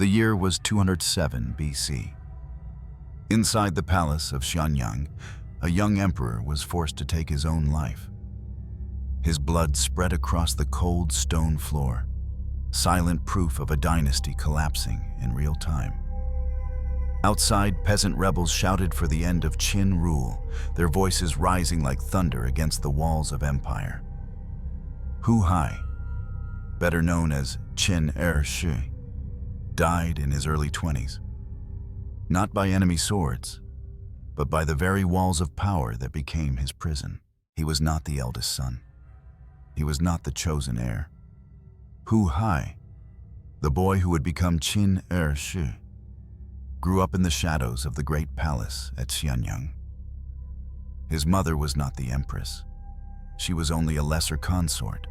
The year was 207 BC. Inside the palace of Xianyang, a young emperor was forced to take his own life. His blood spread across the cold stone floor, silent proof of a dynasty collapsing in real time. Outside, peasant rebels shouted for the end of Qin rule, their voices rising like thunder against the walls of empire. Hu Hai, better known as Qin Er Shi, died in his early 20s, not by enemy swords, but by the very walls of power that became his prison. He was not the eldest son. He was not the chosen heir. Hu Hai, the boy who would become Qin Er Shi, grew up in the shadows of the great palace at Xianyang. His mother was not the empress. She was only a lesser consort,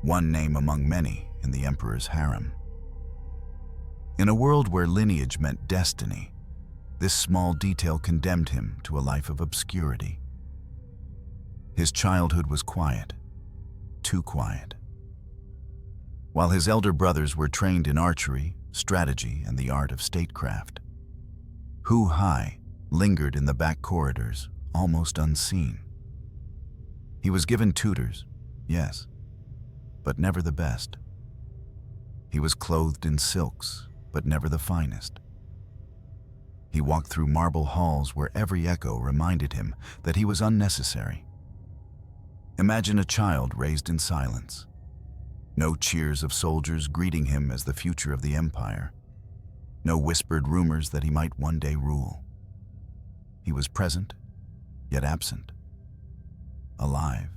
one name among many in the emperor's harem. In a world where lineage meant destiny, this small detail condemned him to a life of obscurity. His childhood was quiet, too quiet. While his elder brothers were trained in archery, strategy, and the art of statecraft, Hu Hai lingered in the back corridors, almost unseen. He was given tutors, yes, but never the best. He was clothed in silks, but never the finest. He walked through marble halls where every echo reminded him that he was unnecessary. Imagine a child raised in silence. No cheers of soldiers greeting him as the future of the empire. No whispered rumors that he might one day rule. He was present, yet absent. Alive,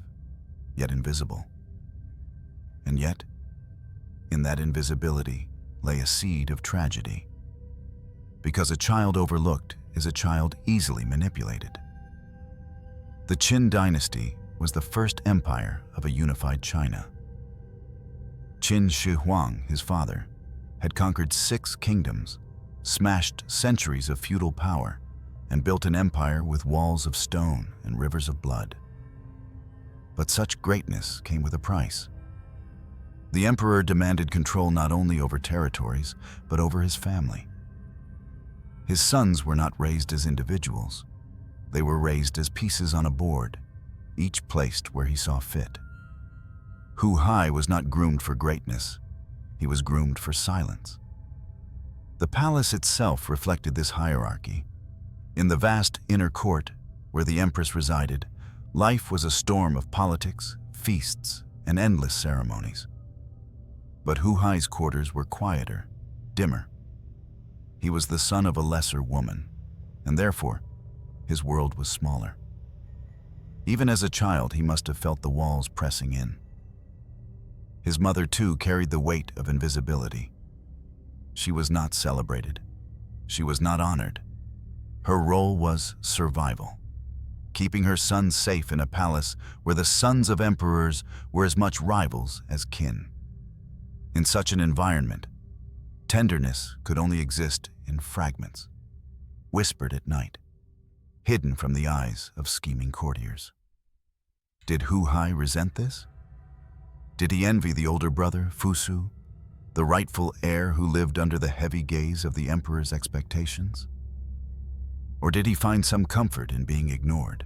yet invisible. And yet, in that invisibility lay a seed of tragedy. Because a child overlooked is a child easily manipulated. The Qin dynasty was the first empire of a unified China. Qin Shi Huang, his father, had conquered 6 kingdoms, smashed centuries of feudal power, and built an empire with walls of stone and rivers of blood. But such greatness came with a price. The emperor demanded control not only over territories, but over his family. His sons were not raised as individuals. They were raised as pieces on a board, each placed where he saw fit. Hu Hai was not groomed for greatness. He was groomed for silence. The palace itself reflected this hierarchy. In the vast inner court, where the empress resided, life was a storm of politics, feasts, and endless ceremonies. But Hu Hai's quarters were quieter, dimmer. He was the son of a lesser woman, and therefore, his world was smaller. Even as a child, he must have felt the walls pressing in. His mother, too, carried the weight of invisibility. She was not celebrated. She was not honored. Her role was survival, keeping her sons safe in a palace where the sons of emperors were as much rivals as kin. In such an environment, tenderness could only exist in fragments, whispered at night, hidden from the eyes of scheming courtiers. Did Hu Hai resent this? Did he envy the older brother, Fusu, the rightful heir who lived under the heavy gaze of the emperor's expectations? Or did he find some comfort in being ignored,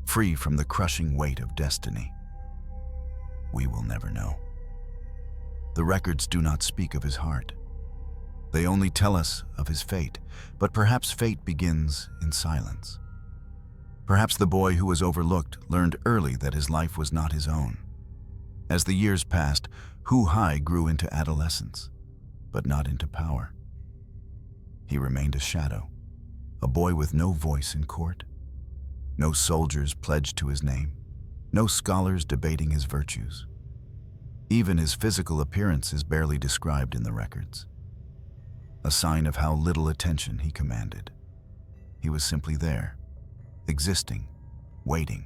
free from the crushing weight of destiny? We will never know. The records do not speak of his heart. They only tell us of his fate, but perhaps fate begins in silence. Perhaps the boy who was overlooked learned early that his life was not his own. As the years passed, Hu Hai grew into adolescence, but not into power. He remained a shadow, a boy with no voice in court, no soldiers pledged to his name, no scholars debating his virtues. Even his physical appearance is barely described in the records, a sign of how little attention he commanded. He was simply there, existing, waiting.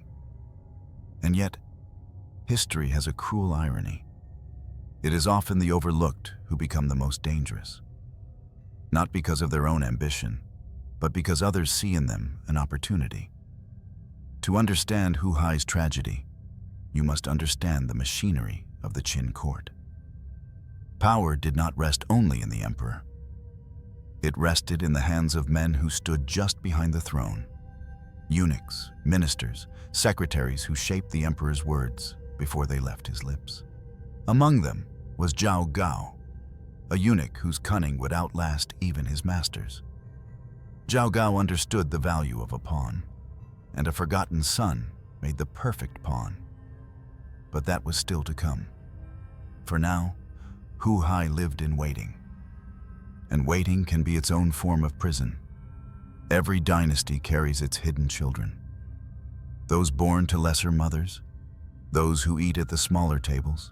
And yet, history has a cruel irony. It is often the overlooked who become the most dangerous, not because of their own ambition, but because others see in them an opportunity. To understand Hu Hai's tragedy, you must understand the machinery of the Qin court. Power did not rest only in the emperor. It rested in the hands of men who stood just behind the throne. Eunuchs, ministers, secretaries who shaped the emperor's words before they left his lips. Among them was Zhao Gao, a eunuch whose cunning would outlast even his masters. Zhao Gao understood the value of a pawn, and a forgotten son made the perfect pawn. But that was still to come. For now, Hu Hai lived in waiting. And waiting can be its own form of prison. Every dynasty carries its hidden children. Those born to lesser mothers, those who eat at the smaller tables,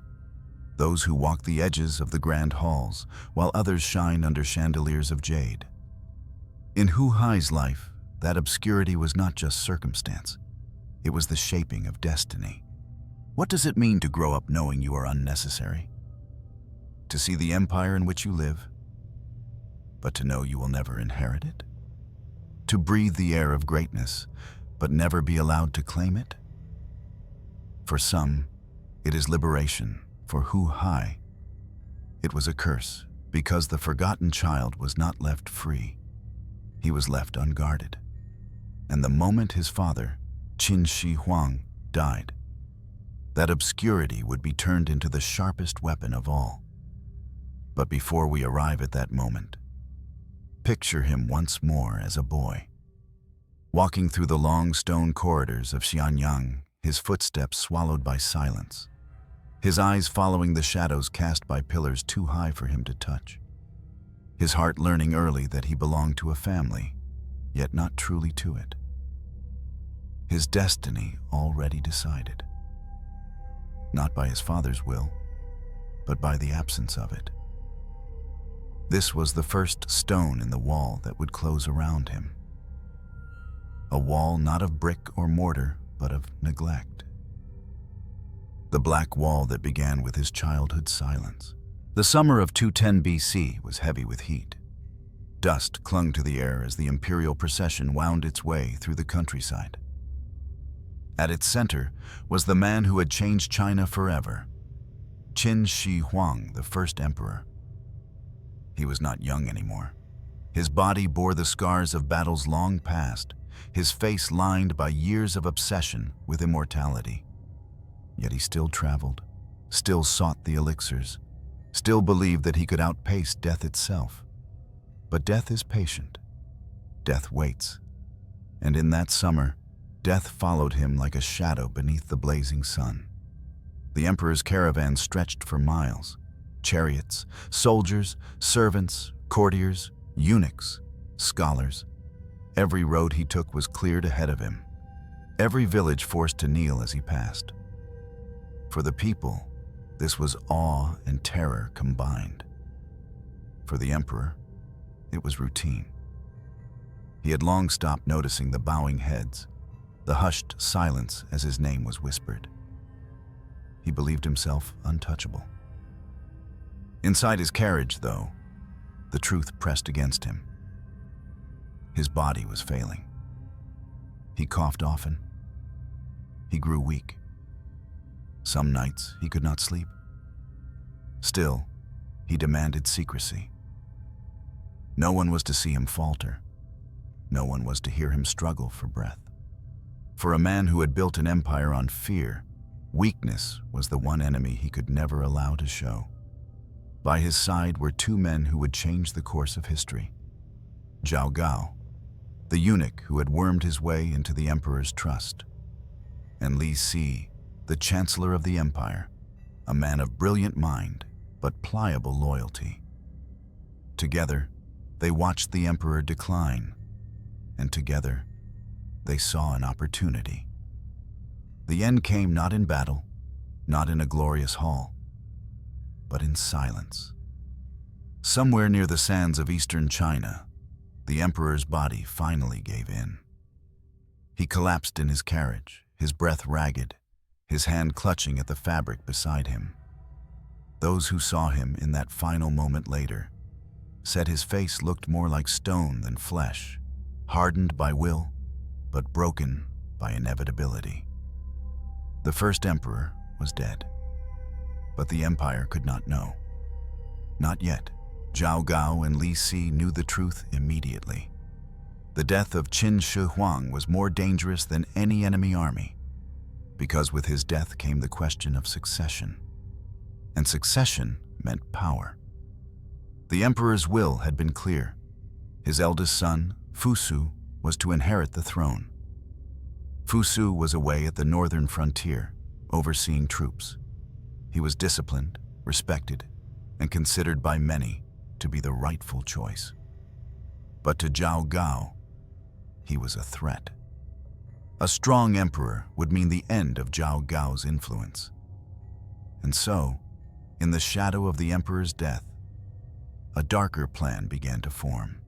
those who walk the edges of the grand halls, while others shine under chandeliers of jade. In Hu Hai's life, that obscurity was not just circumstance. It was the shaping of destiny. What does it mean to grow up knowing you are unnecessary? To see the empire in which you live, but to know you will never inherit it? To breathe the air of greatness, but never be allowed to claim it? For some, it is liberation. For Hu Hai, it was a curse, because the forgotten child was not left free. He was left unguarded. And the moment his father, Qin Shi Huang, died, that obscurity would be turned into the sharpest weapon of all. But before we arrive at that moment, picture him once more as a boy. Walking through the long stone corridors of Xianyang, his footsteps swallowed by silence, his eyes following the shadows cast by pillars too high for him to touch. His heart learning early that he belonged to a family, yet not truly to it. His destiny already decided. Not by his father's will, but by the absence of it. This was the first stone in the wall that would close around him. A wall not of brick or mortar, but of neglect. The black wall that began with his childhood silence. The summer of 210 BC was heavy with heat. Dust clung to the air as the imperial procession wound its way through the countryside. At its center was the man who had changed China forever, Qin Shi Huang, the first emperor. He was not young anymore. His body bore the scars of battles long past, his face lined by years of obsession with immortality. Yet he still traveled, still sought the elixirs, still believed that he could outpace death itself. But death is patient. Death waits. And in that summer, death followed him like a shadow beneath the blazing sun. The emperor's caravan stretched for miles. Chariots, soldiers, servants, courtiers, eunuchs, scholars. Every road he took was cleared ahead of him. Every village forced to kneel as he passed. For the people, this was awe and terror combined. For the emperor, it was routine. He had long stopped noticing the bowing heads, the hushed silence as his name was whispered. He believed himself untouchable. Inside his carriage, though, the truth pressed against him. His body was failing. He coughed often. He grew weak. Some nights he could not sleep. Still, he demanded secrecy. No one was to see him falter. No one was to hear him struggle for breath. For a man who had built an empire on fear, weakness was the one enemy he could never allow to show. By his side were two men who would change the course of history. Zhao Gao, the eunuch who had wormed his way into the emperor's trust, and Li Si, the chancellor of the empire, a man of brilliant mind but pliable loyalty. Together, they watched the emperor decline, and together, they saw an opportunity. The end came not in battle, not in a glorious hall, but in silence. Somewhere near the sands of eastern China, the emperor's body finally gave in. He collapsed in his carriage, his breath ragged, his hand clutching at the fabric beside him. Those who saw him in that final moment later said his face looked more like stone than flesh, hardened by will, but broken by inevitability. The first emperor was dead, but the empire could not know. Not yet. Zhao Gao and Li Si knew the truth immediately. The death of Qin Shi Huang was more dangerous than any enemy army, because with his death came the question of succession. And succession meant power. The emperor's will had been clear. His eldest son, Fusu, was to inherit the throne. Fusu was away at the northern frontier, overseeing troops. He was disciplined, respected, and considered by many to be the rightful choice. But to Zhao Gao, he was a threat. A strong emperor would mean the end of Zhao Gao's influence. And so, in the shadow of the emperor's death, a darker plan began to form.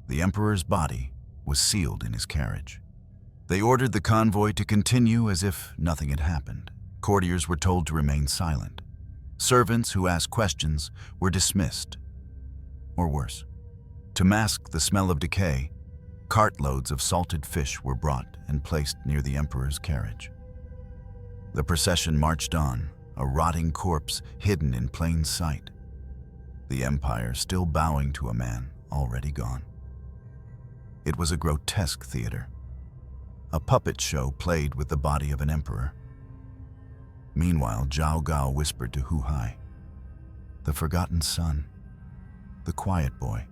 The emperor's body was sealed in his carriage. They ordered the convoy to continue as if nothing had happened. Courtiers were told to remain silent. Servants who asked questions were dismissed. Or worse, to mask the smell of decay, cartloads of salted fish were brought and placed near the emperor's carriage. The procession marched on, a rotting corpse hidden in plain sight. The empire still bowing to a man already gone. It was a grotesque theater. A puppet show played with the body of an emperor. Meanwhile, Zhao Gao whispered to Hu Hai, the forgotten son, the quiet boy,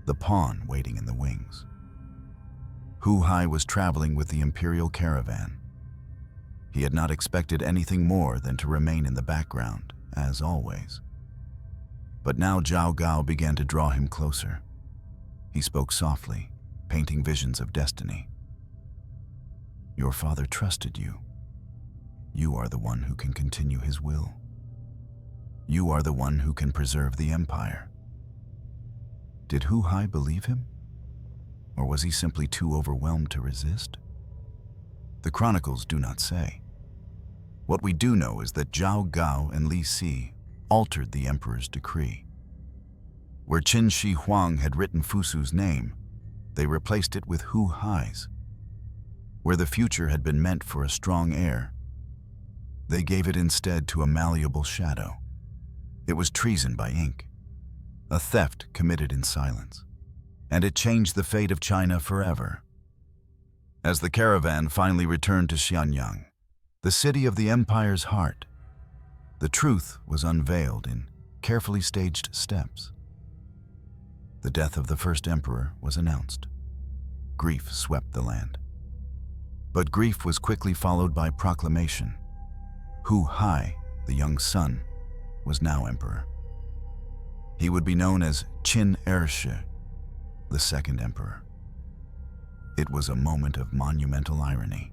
the pawn waiting in the wings. Hu Hai was traveling with the imperial caravan. He had not expected anything more than to remain in the background, as always. But now Zhao Gao began to draw him closer. He spoke softly, painting visions of destiny. Your father trusted you. You are the one who can continue his will. You are the one who can preserve the empire. Did Hu Hai believe him? Or was he simply too overwhelmed to resist? The chronicles do not say. What we do know is that Zhao Gao and Li Si altered the emperor's decree. Where Qin Shi Huang had written Fusu's name, they replaced it with Hu Hai's. Where the future had been meant for a strong heir, they gave it instead to a malleable shadow. It was treason by ink, a theft committed in silence, and it changed the fate of China forever. As the caravan finally returned to Xianyang, the city of the empire's heart, the truth was unveiled in carefully staged steps. The death of the first emperor was announced. Grief swept the land. But grief was quickly followed by proclamation. Hu Hai, the young son, was now emperor. He would be known as Qin Er Shi, the second emperor. It was a moment of monumental irony.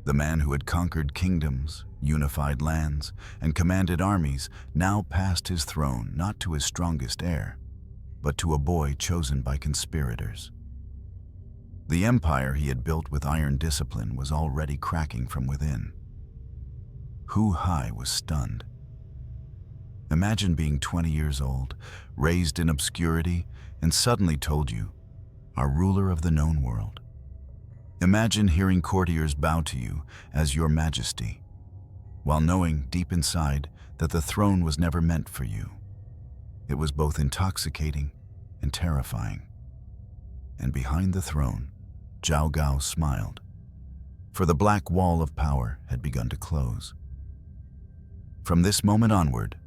The man who had conquered kingdoms, unified lands, and commanded armies now passed his throne not to his strongest heir, but to a boy chosen by conspirators. The empire he had built with iron discipline was already cracking from within. Hu Hai was stunned. Imagine being 20 years old, raised in obscurity, and suddenly told you, are ruler of the known world. Imagine hearing courtiers bow to you as your majesty, while knowing deep inside that the throne was never meant for you. It was both intoxicating and terrifying. And behind the throne, Zhao Gao smiled, for the black wall of power had begun to close. From this moment onward,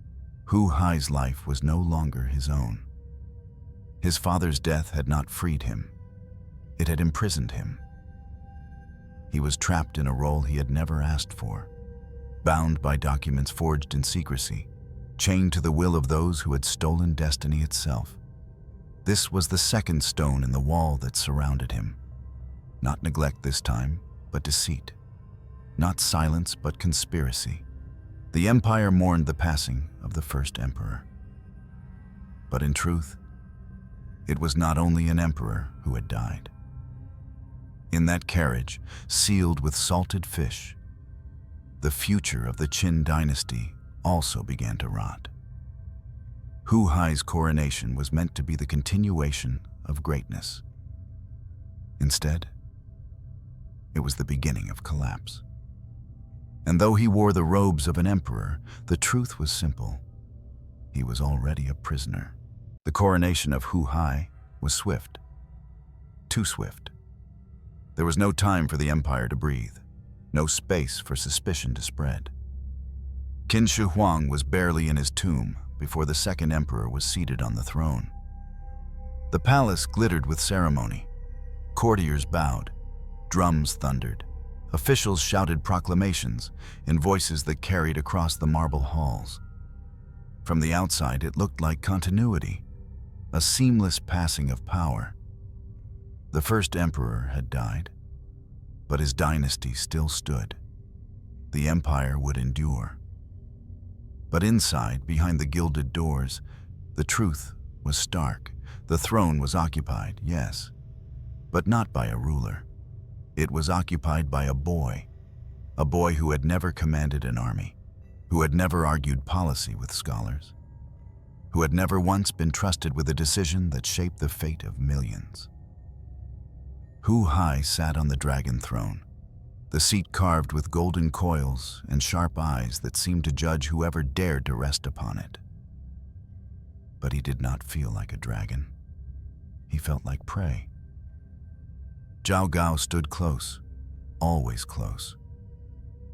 Hu Hai's life was no longer his own. His father's death had not freed him. It had imprisoned him. He was trapped in a role he had never asked for, bound by documents forged in secrecy, chained to the will of those who had stolen destiny itself. This was the second stone in the wall that surrounded him. Not neglect this time, but deceit. Not silence, but conspiracy. The empire mourned the passing of the first emperor. But in truth, it was not only an emperor who had died. In that carriage, sealed with salted fish, the future of the Qin dynasty also began to rot. Hu Hai's coronation was meant to be the continuation of greatness. Instead, it was the beginning of collapse. And though he wore the robes of an emperor, the truth was simple. he was already a prisoner. The coronation of Hu Hai was swift. Too swift. There was no time for the empire to breathe, no space for suspicion to spread. Qin Shi Huang was barely in his tomb before the second emperor was seated on the throne. The palace glittered with ceremony. Courtiers bowed, drums thundered, officials shouted proclamations in voices that carried across the marble halls. From the outside, it looked like continuity, a seamless passing of power. The first emperor had died, but his dynasty still stood. The empire would endure. But inside, behind the gilded doors, the truth was stark. The throne was occupied, yes, but not by a ruler. It was occupied by a boy who had never commanded an army, who had never argued policy with scholars, who had never once been trusted with a decision that shaped the fate of millions. Hu Hai sat on the dragon throne, the seat carved with golden coils and sharp eyes that seemed to judge whoever dared to rest upon it. But he did not feel like a dragon. He felt like prey. Zhao Gao stood close, always close.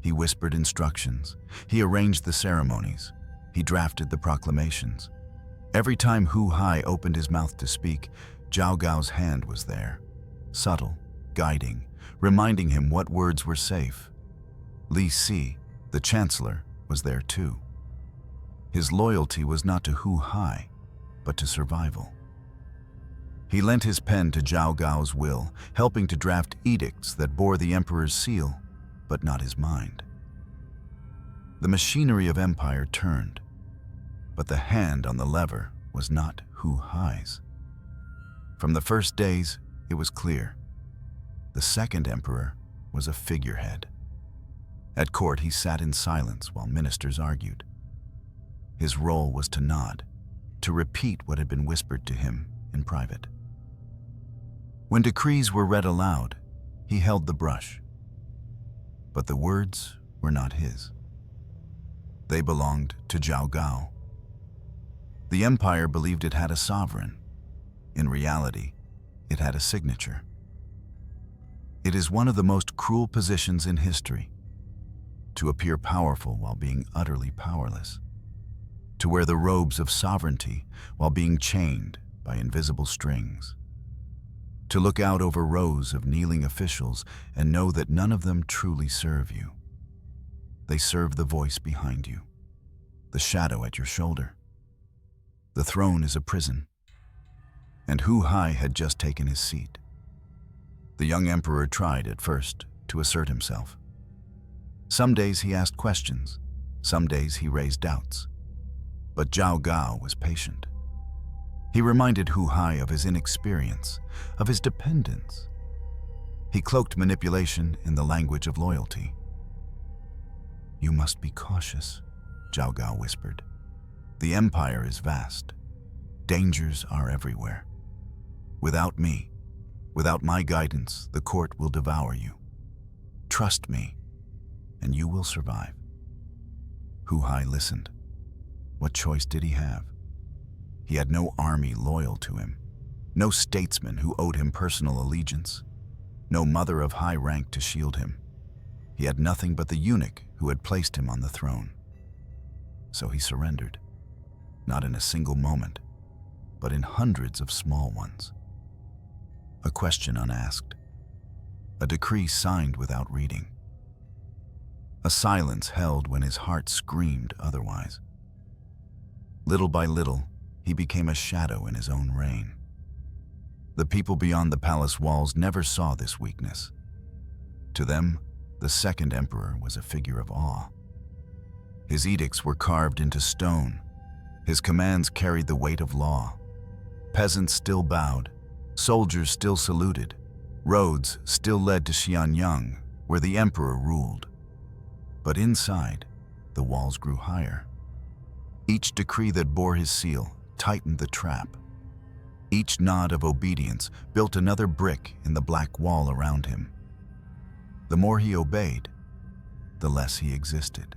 He whispered instructions. He arranged the ceremonies. He drafted the proclamations. Every time Hu Hai opened his mouth to speak, Zhao Gao's hand was there, subtle, guiding, reminding him what words were safe. Li Si, the chancellor, was there too. His loyalty was not to Hu Hai, but to survival. He lent his pen to Zhao Gao's will, helping to draft edicts that bore the emperor's seal, but not his mind. The machinery of empire turned, but the hand on the lever was not Hu Hai's. From the first days, it was clear. The second emperor was a figurehead. At court, he sat in silence while ministers argued. His role was to nod, to repeat what had been whispered to him in private. When decrees were read aloud, he held the brush. But the words were not his. They belonged to Zhao Gao. The empire believed it had a sovereign. In reality, it had a signature. It is one of the most cruel positions in history, to appear powerful while being utterly powerless, to wear the robes of sovereignty while being chained by invisible strings, to look out over rows of kneeling officials and know that none of them truly serve you. They serve the voice behind you, the shadow at your shoulder. The throne is a prison, and Hu Hai had just taken his seat. The young emperor tried at first to assert himself. Some days he asked questions, some days he raised doubts. But Zhao Gao was patient. He reminded Hu Hai of his inexperience, of his dependence. He cloaked manipulation in the language of loyalty. "You must be cautious," Zhao Gao whispered. "The empire is vast. Dangers are everywhere. Without me, without my guidance, the court will devour you. Trust me, and you will survive." Hu Hai listened. What choice did he have? He had no army loyal to him, no statesman who owed him personal allegiance, no mother of high rank to shield him. He had nothing but the eunuch who had placed him on the throne. So he surrendered, not in a single moment, but in hundreds of small ones. A question unasked, a decree signed without reading, a silence held when his heart screamed otherwise. Little by little, he became a shadow in his own reign. The people beyond the palace walls never saw this weakness. To them, the second emperor was a figure of awe. His edicts were carved into stone. His commands carried the weight of law. Peasants still bowed, soldiers still saluted, roads still led to Xianyang, where the emperor ruled. But inside, the walls grew higher. Each decree that bore his seal tightened the trap. Each nod of obedience built another brick in the black wall around him. The more he obeyed, the less he existed.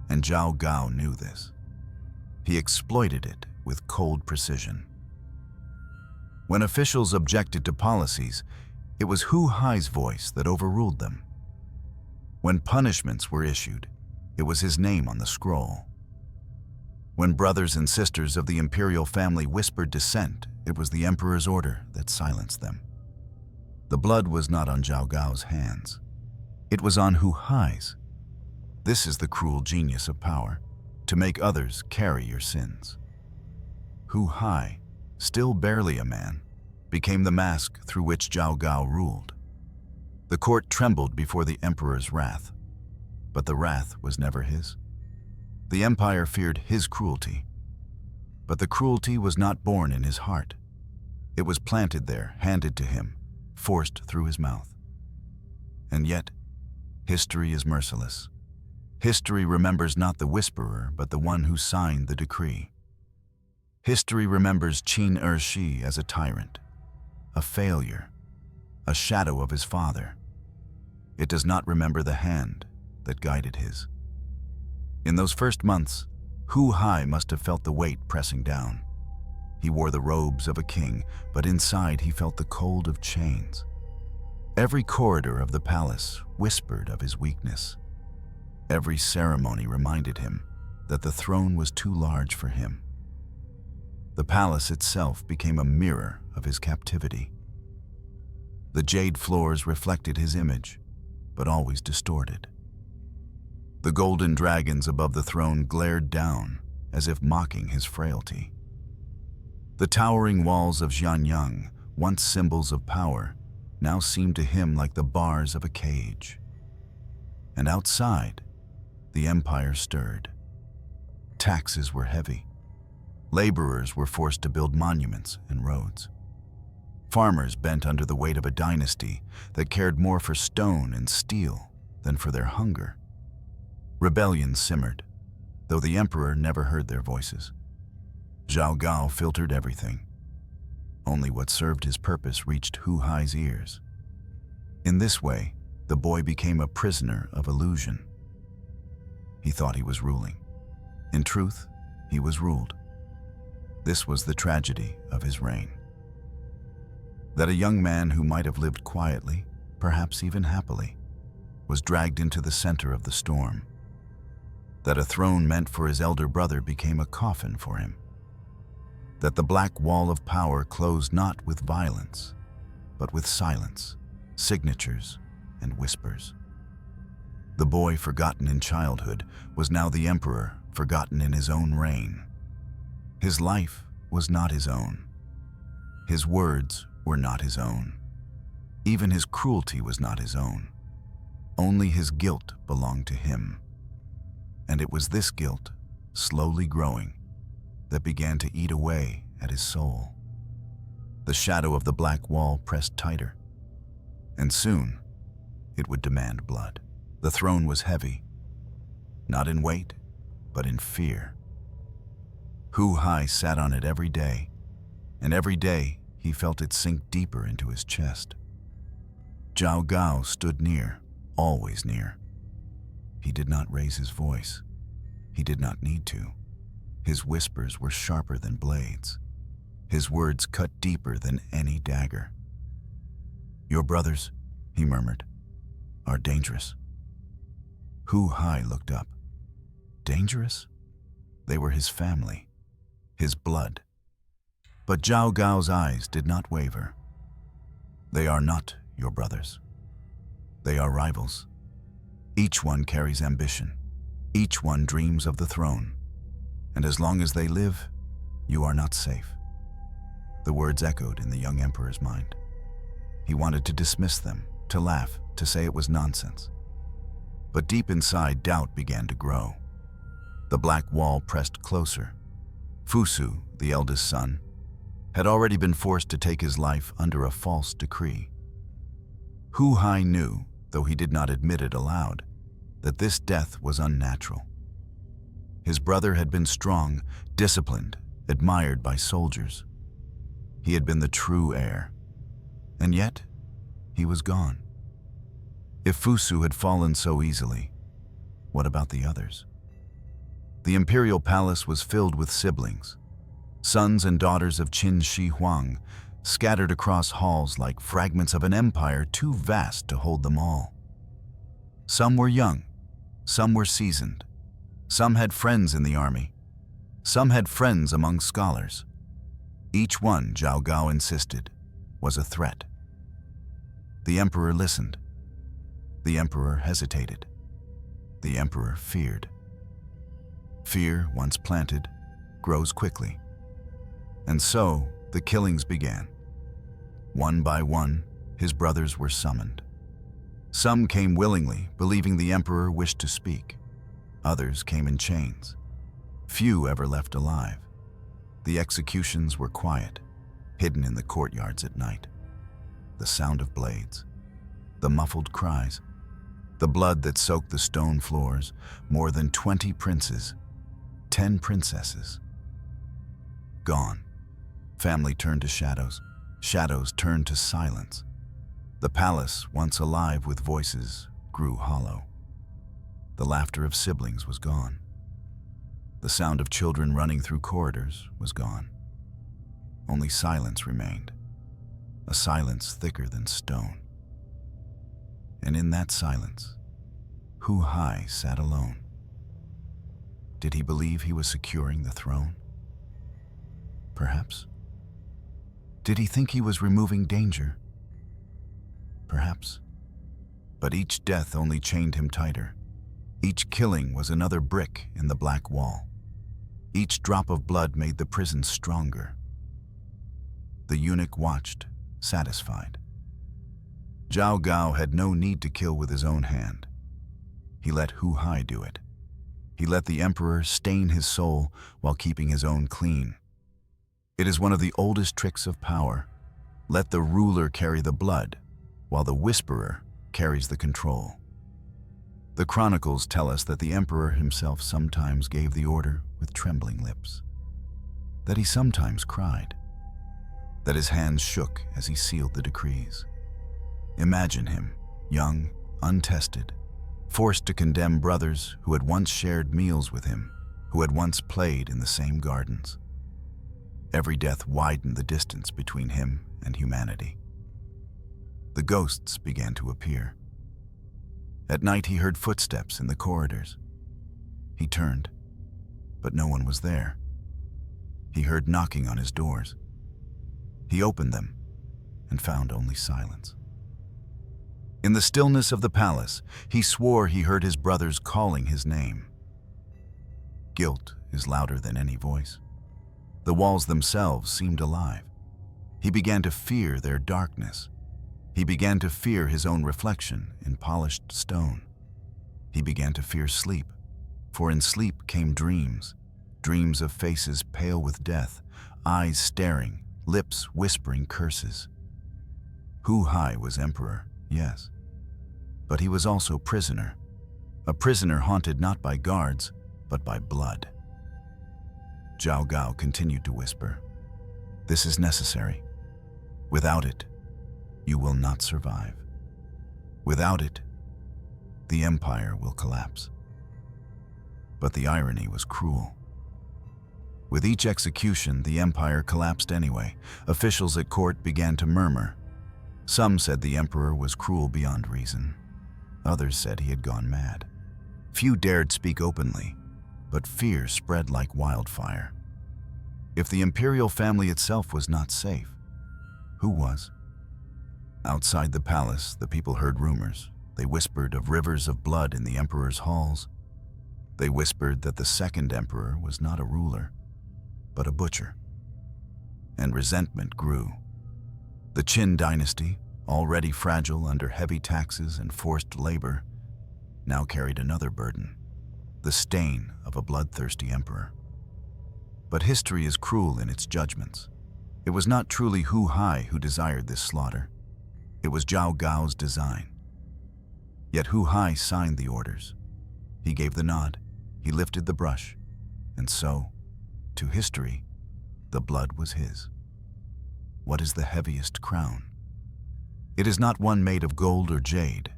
And Zhao Gao knew this. He exploited it with cold precision. When officials objected to policies, it was Hu Hai's voice that overruled them. When punishments were issued, it was his name on the scroll. When brothers and sisters of the imperial family whispered dissent, it was the emperor's order that silenced them. The blood was not on Zhao Gao's hands. It was on Hu Hai's. This is the cruel genius of power, to make others carry your sins. Hu Hai, still barely a man, became the mask through which Zhao Gao ruled. The court trembled before the emperor's wrath, but the wrath was never his. The empire feared his cruelty, but the cruelty was not born in his heart. It was planted there, handed to him, forced through his mouth. And yet, history is merciless. History remembers not the whisperer, but the one who signed the decree. History remembers Qin Er Shi as a tyrant, a failure, a shadow of his father. It does not remember the hand that guided his. In those first months, Hu Hai must have felt the weight pressing down. He wore the robes of a king, but inside he felt the cold of chains. Every corridor of the palace whispered of his weakness. Every ceremony reminded him that the throne was too large for him. The palace itself became a mirror of his captivity. The jade floors reflected his image, but always distorted. The golden dragons above the throne glared down, as if mocking his frailty. The towering walls of Xianyang, once symbols of power, now seemed to him like the bars of a cage. And outside, the empire stirred. Taxes were heavy. Laborers were forced to build monuments and roads. Farmers bent under the weight of a dynasty that cared more for stone and steel than for their hunger. Rebellion simmered, though the emperor never heard their voices. Zhao Gao filtered everything. Only what served his purpose reached Hu Hai's ears. In this way, the boy became a prisoner of illusion. He thought he was ruling. In truth, he was ruled. This was the tragedy of his reign. That a young man who might have lived quietly, perhaps even happily, was dragged into the center of the storm. That a throne meant for his elder brother became a coffin for him. That the black wall of power closed not with violence, but with silence, signatures, and whispers. The boy forgotten in childhood was now the emperor forgotten in his own reign. His life was not his own. His words were not his own. Even his cruelty was not his own. Only his guilt belonged to him. And it was this guilt, slowly growing, that began to eat away at his soul. The shadow of the black wall pressed tighter, and soon it would demand blood. The throne was heavy, not in weight, but in fear. Hu Hai sat on it every day, and every day he felt it sink deeper into his chest. Zhao Gao stood near, always near. He did not raise his voice. He did not need to. His whispers were sharper than blades. His words cut deeper than any dagger. "Your brothers," he murmured, "are dangerous." Hu Hai looked up. Dangerous? They were his family, his blood. But Zhao Gao's eyes did not waver. "They are not your brothers. They are rivals. Each one carries ambition. Each one dreams of the throne. And as long as they live, you are not safe." The words echoed in the young emperor's mind. He wanted to dismiss them, to laugh, to say it was nonsense. But deep inside, doubt began to grow. The black wall pressed closer. Fusu, the eldest son, had already been forced to take his life under a false decree. Hu Hai knew, though he did not admit it aloud, that this death was unnatural. His brother had been strong, disciplined, admired by soldiers. He had been the true heir, and yet he was gone. If Fusu had fallen so easily, what about the others? The imperial palace was filled with siblings, sons and daughters of Qin Shi Huang, scattered across halls like fragments of an empire too vast to hold them all. Some were young, some were seasoned, some had friends in the army, some had friends among scholars. Each one, Zhao Gao insisted, was a threat. The emperor listened. The emperor hesitated. The emperor feared. Fear, once planted, grows quickly. And so, the killings began. One by one, his brothers were summoned. Some came willingly, believing the emperor wished to speak. Others came in chains. Few ever left alive. The executions were quiet, hidden in the courtyards at night. The sound of blades, the muffled cries, the blood that soaked the stone floors, more than 20 princes, 10 princesses. Gone. Family turned to shadows. Shadows turned to silence. The palace, once alive with voices, grew hollow. The laughter of siblings was gone. The sound of children running through corridors was gone. Only silence remained, a silence thicker than stone. And in that silence, Hu Hai sat alone. Did he believe he was securing the throne? Perhaps. Did he think he was removing danger? Perhaps. But each death only chained him tighter. Each killing was another brick in the black wall. Each drop of blood made the prison stronger. The eunuch watched, satisfied. Zhao Gao had no need to kill with his own hand. He let Hu Hai do it. He let the emperor stain his soul while keeping his own clean. It is one of the oldest tricks of power. Let the ruler carry the blood, while the whisperer carries the control. The chronicles tell us that the emperor himself sometimes gave the order with trembling lips, that he sometimes cried, that his hands shook as he sealed the decrees. Imagine him, young, untested, forced to condemn brothers who had once shared meals with him, who had once played in the same gardens. Every death widened the distance between him and humanity. The ghosts began to appear. At night he heard footsteps in the corridors. He turned, but no one was there. He heard knocking on his doors. He opened them and found only silence. In the stillness of the palace, he swore he heard his brothers calling his name. Guilt is louder than any voice. The walls themselves seemed alive. He began to fear their darkness. He began to fear his own reflection in polished stone. He began to fear sleep, for in sleep came dreams, dreams of faces pale with death, eyes staring, lips whispering curses. Hu Hai was emperor, yes, but he was also prisoner, a prisoner haunted not by guards, but by blood. Zhao Gao continued to whisper, "This is necessary. Without it, you will not survive. Without it, the empire will collapse." But the irony was cruel. With each execution, the empire collapsed anyway. Officials at court began to murmur. Some said the emperor was cruel beyond reason. Others said he had gone mad. Few dared speak openly, but fear spread like wildfire. If the imperial family itself was not safe, who was? Outside the palace, the people heard rumors. They whispered of rivers of blood in the emperor's halls. They whispered that the second emperor was not a ruler, but a butcher. And resentment grew. The Qin dynasty, already fragile under heavy taxes and forced labor, now carried another burden, the stain of a bloodthirsty emperor. But history is cruel in its judgments. It was not truly Hu Hai who desired this slaughter. It was Zhao Gao's design. Yet Hu Hai signed the orders. He gave the nod, he lifted the brush, and so, to history, the blood was his. What is the heaviest crown? It is not one made of gold or jade.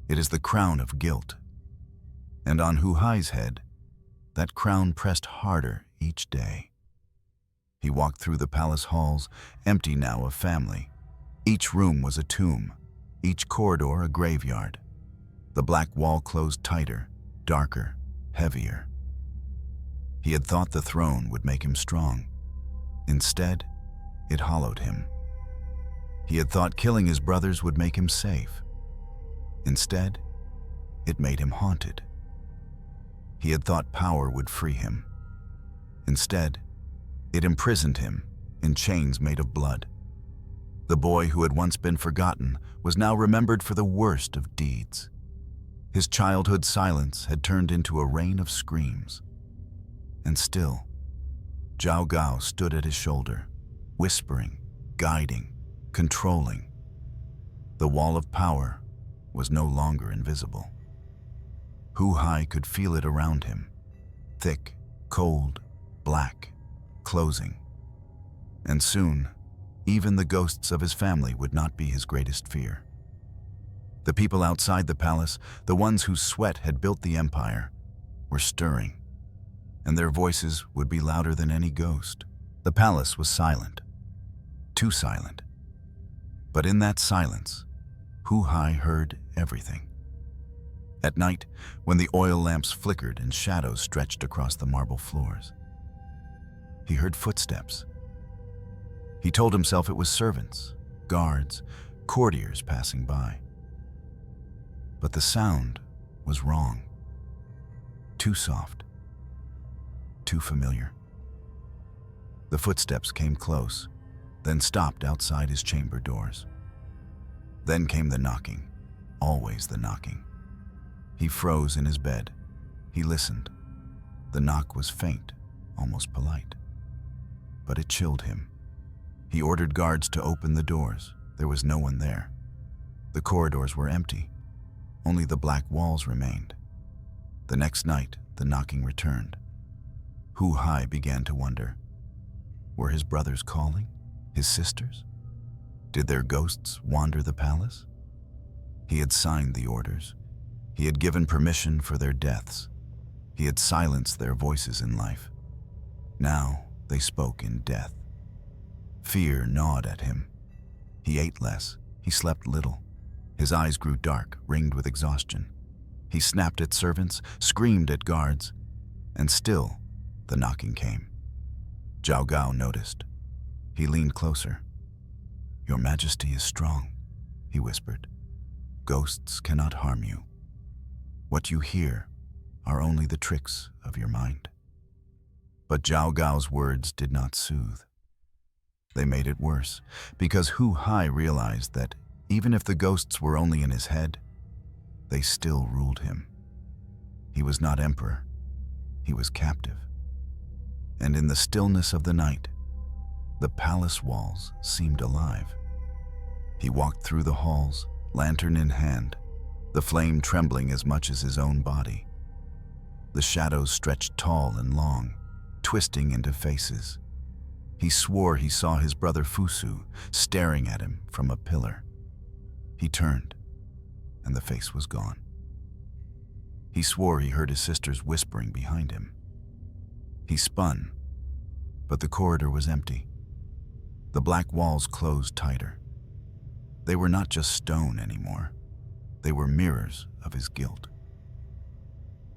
It is the crown of guilt. And on Hu Hai's head, that crown pressed harder each day. He walked through the palace halls, empty now of family. Each room was a tomb, each corridor a graveyard. The black wall closed tighter, darker, heavier. He had thought the throne would make him strong. Instead, it hollowed him. He had thought killing his brothers would make him safe. Instead, it made him haunted. He had thought power would free him. Instead, it imprisoned him in chains made of blood. The boy who had once been forgotten was now remembered for the worst of deeds. His childhood silence had turned into a rain of screams. And still, Zhao Gao stood at his shoulder, whispering, guiding, controlling. The wall of power was no longer invisible. Hu Hai could feel it around him, thick, cold, black, closing. And soon, even the ghosts of his family would not be his greatest fear. The people outside the palace, the ones whose sweat had built the empire, were stirring, and their voices would be louder than any ghost. The palace was silent, too silent. But in that silence, Hu Hai heard everything. At night, when the oil lamps flickered and shadows stretched across the marble floors, he heard footsteps. He told himself it was servants, guards, courtiers passing by. But the sound was wrong. Too soft. Too familiar. The footsteps came close, then stopped outside his chamber doors. Then came the knocking, always the knocking. He froze in his bed. He listened. The knock was faint, almost polite. But it chilled him. He ordered guards to open the doors. There was no one there. The corridors were empty. Only the black walls remained. The next night, the knocking returned. Hu Hai began to wonder. Were his brothers calling? His sisters? Did their ghosts wander the palace? He had signed the orders. He had given permission for their deaths. He had silenced their voices in life. Now they spoke in death. Fear gnawed at him. He ate less. He slept little. His eyes grew dark, ringed with exhaustion. He snapped at servants, screamed at guards, and still the knocking came. Zhao Gao noticed. He leaned closer. "Your Majesty is strong," he whispered. "Ghosts cannot harm you. What you hear are only the tricks of your mind." But Zhao Gao's words did not soothe. They made it worse, because Hu Hai realized that even if the ghosts were only in his head, they still ruled him. He was not emperor. He was captive. And in the stillness of the night, the palace walls seemed alive. He walked through the halls, lantern in hand, the flame trembling as much as his own body. The shadows stretched tall and long, twisting into faces. He swore he saw his brother Fusu staring at him from a pillar. He turned, and the face was gone. He swore he heard his sisters whispering behind him. He spun, but the corridor was empty. The black walls closed tighter. They were not just stone anymore. They were mirrors of his guilt.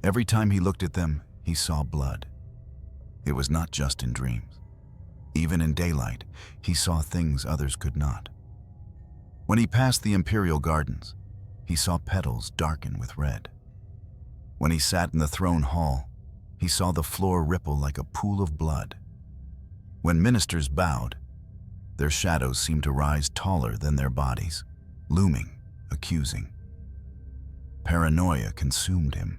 Every time he looked at them, he saw blood. It was not just in dreams. Even in daylight, he saw things others could not. When he passed the imperial gardens, he saw petals darken with red. When he sat in the throne hall, he saw the floor ripple like a pool of blood. When ministers bowed, their shadows seemed to rise taller than their bodies, looming, accusing. Paranoia consumed him.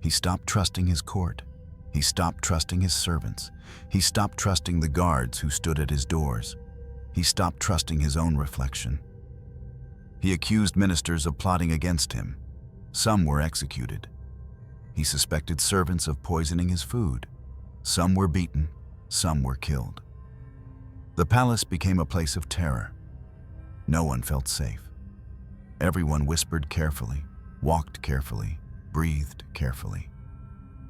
He stopped trusting his court. He stopped trusting his servants. He stopped trusting the guards who stood at his doors. He stopped trusting his own reflection. He accused ministers of plotting against him. Some were executed. He suspected servants of poisoning his food. Some were beaten. Some were killed. The palace became a place of terror. No one felt safe. Everyone whispered carefully, walked carefully, breathed carefully.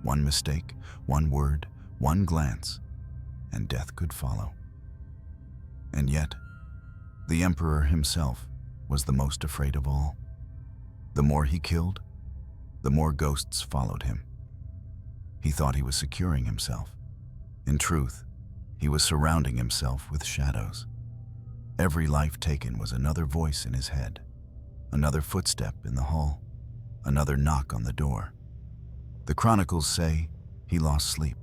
One mistake, one word, one glance, and death could follow. And yet, the emperor himself was the most afraid of all. The more he killed, the more ghosts followed him. He thought he was securing himself. In truth, he was surrounding himself with shadows. Every life taken was another voice in his head, another footstep in the hall, another knock on the door. The chronicles say he lost sleep,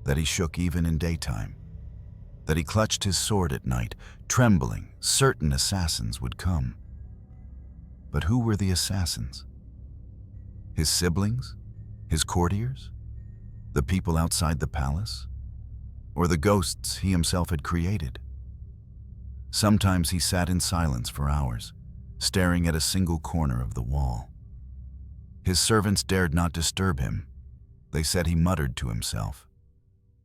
that he shook even in daytime, that he clutched his sword at night, trembling, certain assassins would come. But who were the assassins? His siblings? His courtiers? The people outside the palace? Or the ghosts he himself had created? Sometimes he sat in silence for hours, staring at a single corner of the wall. His servants dared not disturb him. They said he muttered to himself.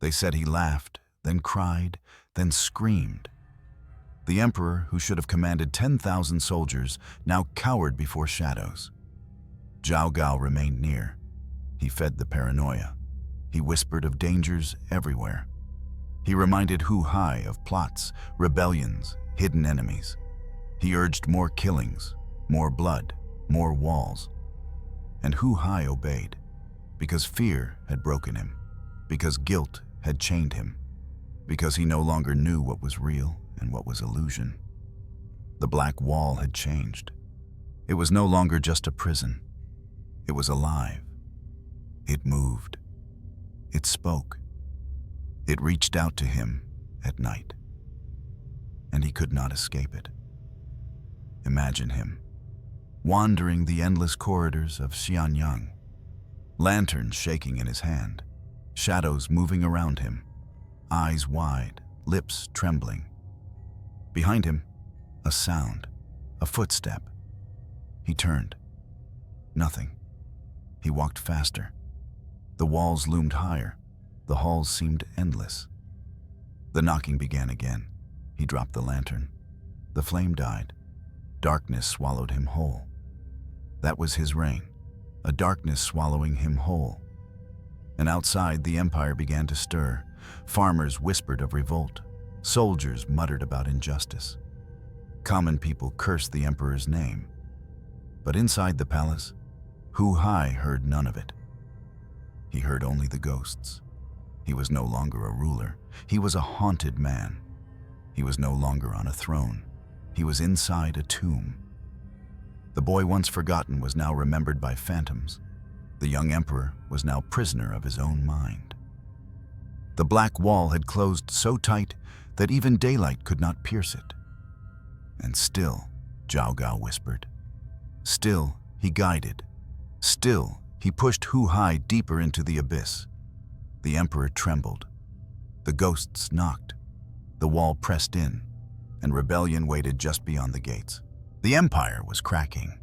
They said he laughed, then cried, then screamed. The emperor, who should have commanded 10,000 soldiers, now cowered before shadows. Zhao Gao remained near. He fed the paranoia. He whispered of dangers everywhere. He reminded Hu Hai of plots, rebellions, hidden enemies. He urged more killings, more blood, more walls. And Hu Hai obeyed, because fear had broken him, because guilt had chained him, because he no longer knew what was real and what was illusion. The black wall had changed. It was no longer just a prison. It was alive. It moved. It spoke. It reached out to him at night, and he could not escape it. Imagine him, wandering the endless corridors of Xianyang, lanterns shaking in his hand, shadows moving around him, eyes wide, lips trembling. Behind him, a sound, a footstep. He turned. Nothing. He walked faster. The walls loomed higher. The halls seemed endless. The knocking began again. He dropped the lantern. The flame died. Darkness swallowed him whole. That was his reign, a darkness swallowing him whole. And outside, the empire began to stir. Farmers whispered of revolt. Soldiers muttered about injustice. Common people cursed the emperor's name. But inside the palace, Hu Hai heard none of it. He heard only the ghosts. He was no longer a ruler. He was a haunted man. He was no longer on a throne. He was inside a tomb. The boy once forgotten was now remembered by phantoms. The young emperor was now prisoner of his own mind. The black wall had closed so tight that even daylight could not pierce it. And still, Zhao Gao whispered. Still, he guided. Still, he pushed Hu Hai deeper into the abyss. The emperor trembled. The ghosts knocked. The wall pressed in, and rebellion waited just beyond the gates. The empire was cracking.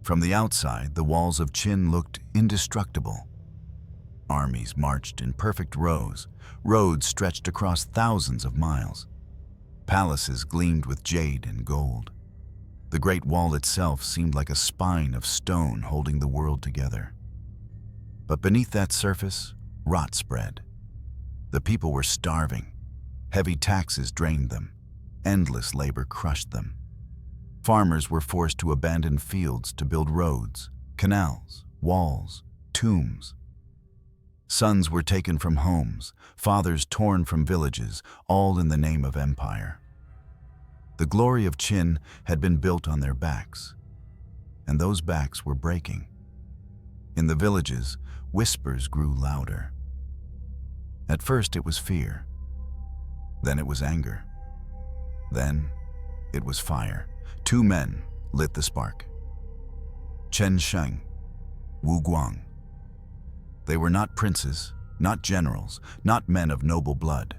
From the outside, the walls of Qin looked indestructible. Armies marched in perfect rows. Roads stretched across thousands of miles. Palaces gleamed with jade and gold. The Great Wall itself seemed like a spine of stone holding the world together. But beneath that surface, rot spread. The people were starving. Heavy taxes drained them. Endless labor crushed them. Farmers were forced to abandon fields to build roads, canals, walls, tombs. Sons were taken from homes, fathers torn from villages, all in the name of empire. The glory of Qin had been built on their backs, and those backs were breaking. In the villages, whispers grew louder. At first it was fear, then it was anger, then it was fire. Two men lit the spark. Chen Sheng, Wu Guang. They were not princes, not generals, not men of noble blood.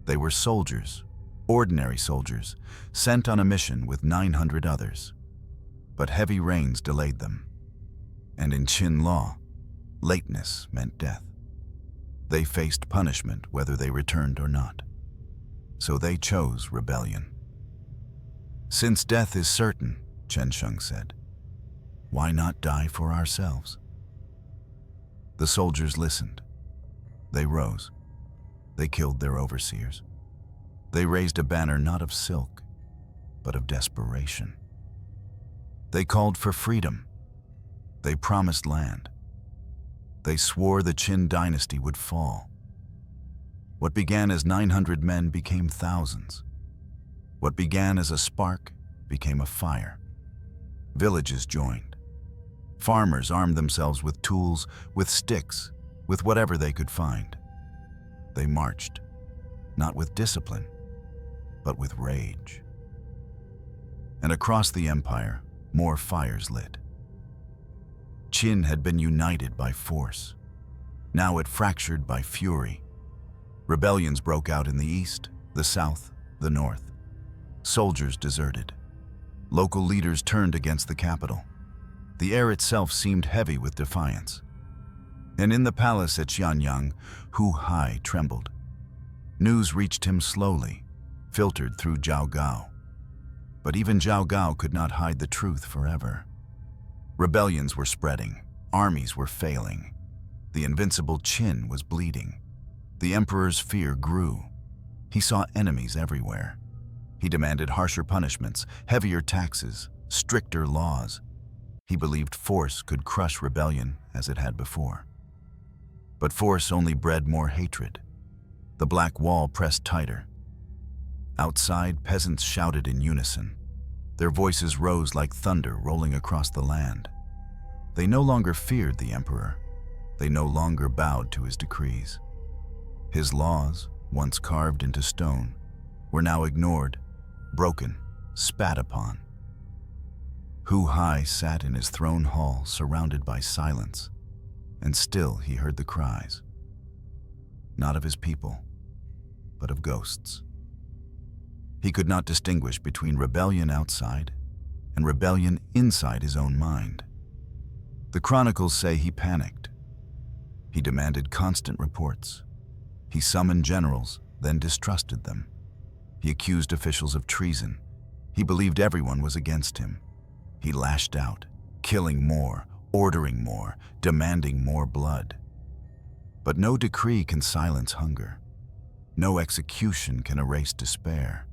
They were soldiers, ordinary soldiers, sent on a mission with 900 others. But heavy rains delayed them. And in Qin law, lateness meant death. They faced punishment whether they returned or not. So they chose rebellion. Since death is certain, Chen Sheng said, why not die for ourselves? The soldiers listened. They rose. They killed their overseers. They raised a banner not of silk, but of desperation. They called for freedom. They promised land. They swore the Qin dynasty would fall. What began as 900 men became thousands. What began as a spark became a fire. Villages joined. Farmers armed themselves with tools, with sticks, with whatever they could find. They marched, not with discipline, but with rage. And across the empire, more fires lit. Qin had been united by force. Now it fractured by fury. Rebellions broke out in the east, the south, the north. Soldiers deserted. Local leaders turned against the capital. The air itself seemed heavy with defiance. And in the palace at Xianyang, Hu Hai trembled. News reached him slowly, filtered through Zhao Gao. But even Zhao Gao could not hide the truth forever. Rebellions were spreading, armies were failing. The invincible Qin was bleeding. The emperor's fear grew. He saw enemies everywhere. He demanded harsher punishments, heavier taxes, stricter laws. He believed force could crush rebellion as it had before. But force only bred more hatred. The black wall pressed tighter. Outside, peasants shouted in unison. Their voices rose like thunder rolling across the land. They no longer feared the emperor. They no longer bowed to his decrees. His laws, once carved into stone, were now ignored, broken, spat upon. Hu Hai sat in his throne hall surrounded by silence, and still he heard the cries. Not of his people, but of ghosts. He could not distinguish between rebellion outside and rebellion inside his own mind. The chronicles say he panicked. He demanded constant reports. He summoned generals, then distrusted them. He accused officials of treason. He believed everyone was against him. He lashed out, killing more, ordering more, demanding more blood. But no decree can silence hunger. No execution can erase despair.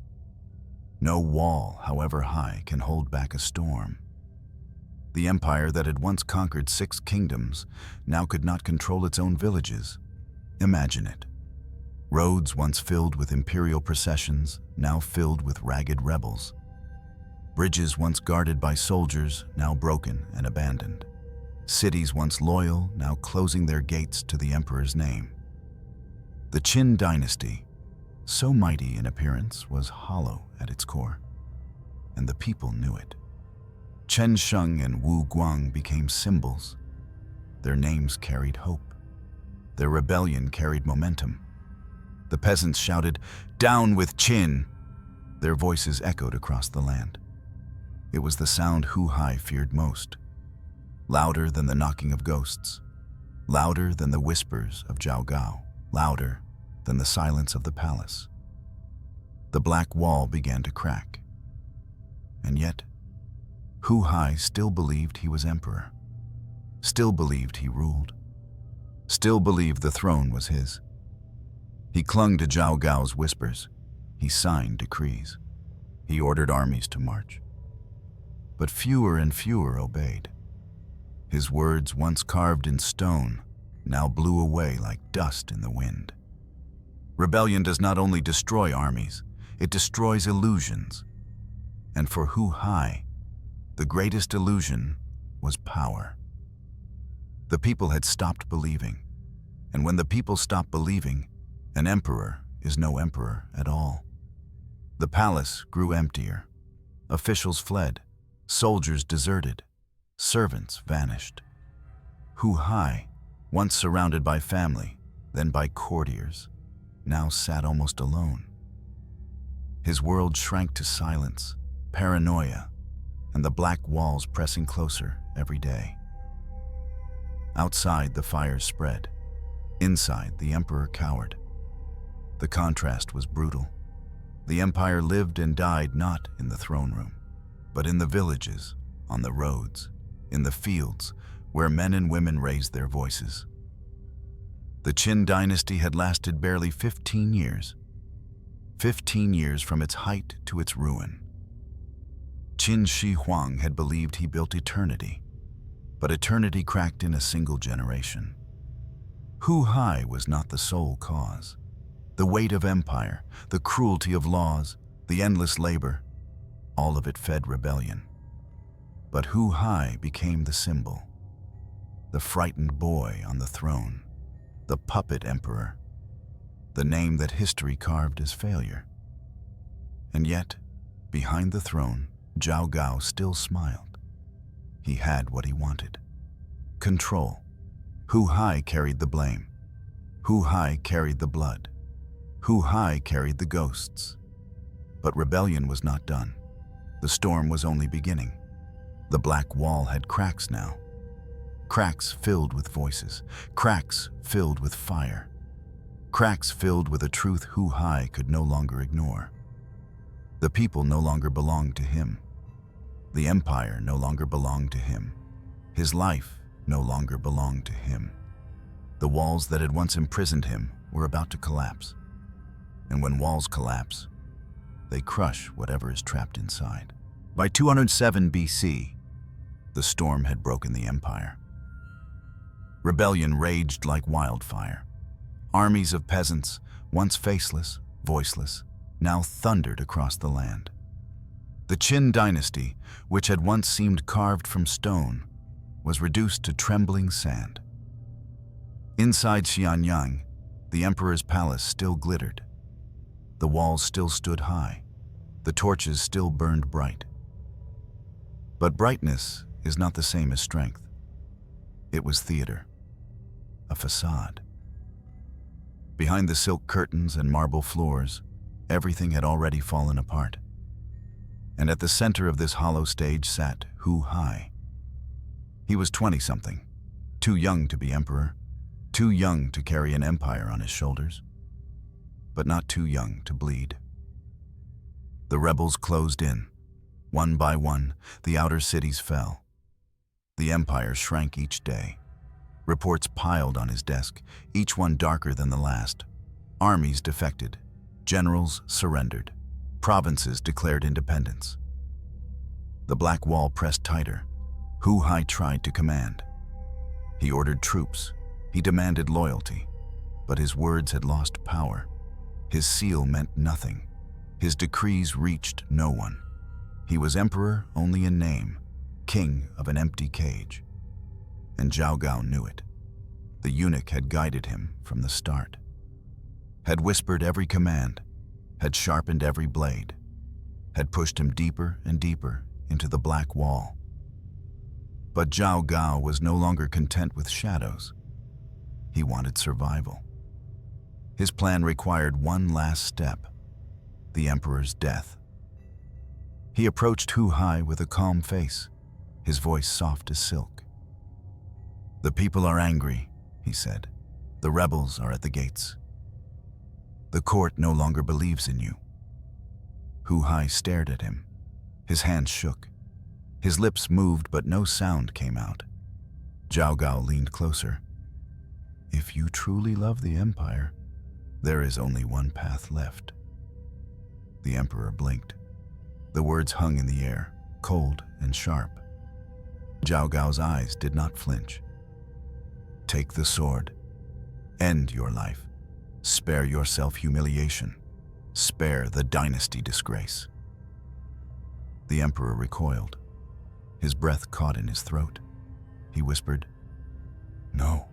No wall, however high, can hold back a storm. The empire that had once conquered 6 kingdoms now could not control its own villages. Imagine it. Roads once filled with imperial processions, now filled with ragged rebels. Bridges once guarded by soldiers, now broken and abandoned. Cities once loyal, now closing their gates to the emperor's name. The Qin dynasty, so mighty in appearance, was hollow at its core, and the people knew it. Chen Sheng and Wu Guang became symbols. Their names carried hope. Their rebellion carried momentum. The peasants shouted, "Down with Qin!" Their voices echoed across the land. It was the sound Hu Hai feared most, louder than the knocking of ghosts, louder than the whispers of Zhao Gao, louder than the silence of the palace. The black wall began to crack. And yet, Hu Hai still believed he was emperor, still believed he ruled, still believed the throne was his. He clung to Zhao Gao's whispers. He signed decrees. He ordered armies to march. But fewer and fewer obeyed. His words, once carved in stone, now blew away like dust in the wind. Rebellion does not only destroy armies, it destroys illusions. And for Hu Hai, the greatest illusion was power. The people had stopped believing, and when the people stop believing, an emperor is no emperor at all. The palace grew emptier. Officials fled. Soldiers deserted. Servants vanished. Hu Hai, once surrounded by family, then by courtiers, now sat almost alone. His world shrank to silence, paranoia, and the black walls pressing closer every day. Outside, the fires spread. Inside, the emperor cowered. The contrast was brutal. The empire lived and died not in the throne room, but in the villages, on the roads, in the fields, where men and women raised their voices. The Qin dynasty had lasted barely 15 years. 15 years from its height to its ruin. Qin Shi Huang had believed he built eternity, but eternity cracked in a single generation. Hu Hai was not the sole cause. The weight of empire, the cruelty of laws, the endless labor, all of it fed rebellion. But Hu Hai became the symbol, the frightened boy on the throne, the puppet emperor, the name that history carved as failure. And yet, behind the throne, Zhao Gao still smiled. He had what he wanted. Control. Hu Hai carried the blame. Hu Hai carried the blood. Hu Hai carried the ghosts. But rebellion was not done. The storm was only beginning. The black wall had cracks now. Cracks filled with voices. Cracks filled with fire. Cracks filled with a truth Hu Hai could no longer ignore. The people no longer belonged to him. The empire no longer belonged to him. His life no longer belonged to him. The walls that had once imprisoned him were about to collapse. And when walls collapse, they crush whatever is trapped inside. By 207 BC, the storm had broken the empire. Rebellion raged like wildfire. Armies of peasants, once faceless, voiceless, now thundered across the land. The Qin dynasty, which had once seemed carved from stone, was reduced to trembling sand. Inside Xianyang, the emperor's palace still glittered. The walls still stood high. The torches still burned bright. But brightness is not the same as strength. It was theater, a facade. Behind the silk curtains and marble floors, everything had already fallen apart. And at the center of this hollow stage sat Hu Hai. He was 20-something, too young to be emperor, too young to carry an empire on his shoulders, but not too young to bleed. The rebels closed in. One by one, the outer cities fell. The empire shrank each day. Reports piled on his desk, each one darker than the last. Armies defected. Generals surrendered. Provinces declared independence. The black wall pressed tighter. Hu Hai tried to command. He ordered troops. He demanded loyalty. But his words had lost power. His seal meant nothing. His decrees reached no one. He was emperor only in name, king of an empty cage. And Zhao Gao knew it. The eunuch had guided him from the start, had whispered every command, had sharpened every blade, had pushed him deeper and deeper into the black wall. But Zhao Gao was no longer content with shadows. He wanted survival. His plan required one last step, the emperor's death. He approached Hu Hai with a calm face, his voice soft as silk. "The people are angry," he said. "The rebels are at the gates. The court no longer believes in you." Hu Hai stared at him. His hands shook. His lips moved, but no sound came out. Zhao Gao leaned closer. "If you truly love the empire, there is only one path left." The emperor blinked. The words hung in the air, cold and sharp. Zhao Gao's eyes did not flinch. "Take the sword. End your life. Spare yourself humiliation. Spare the dynasty disgrace." The emperor recoiled. His breath caught in his throat. He whispered, "No."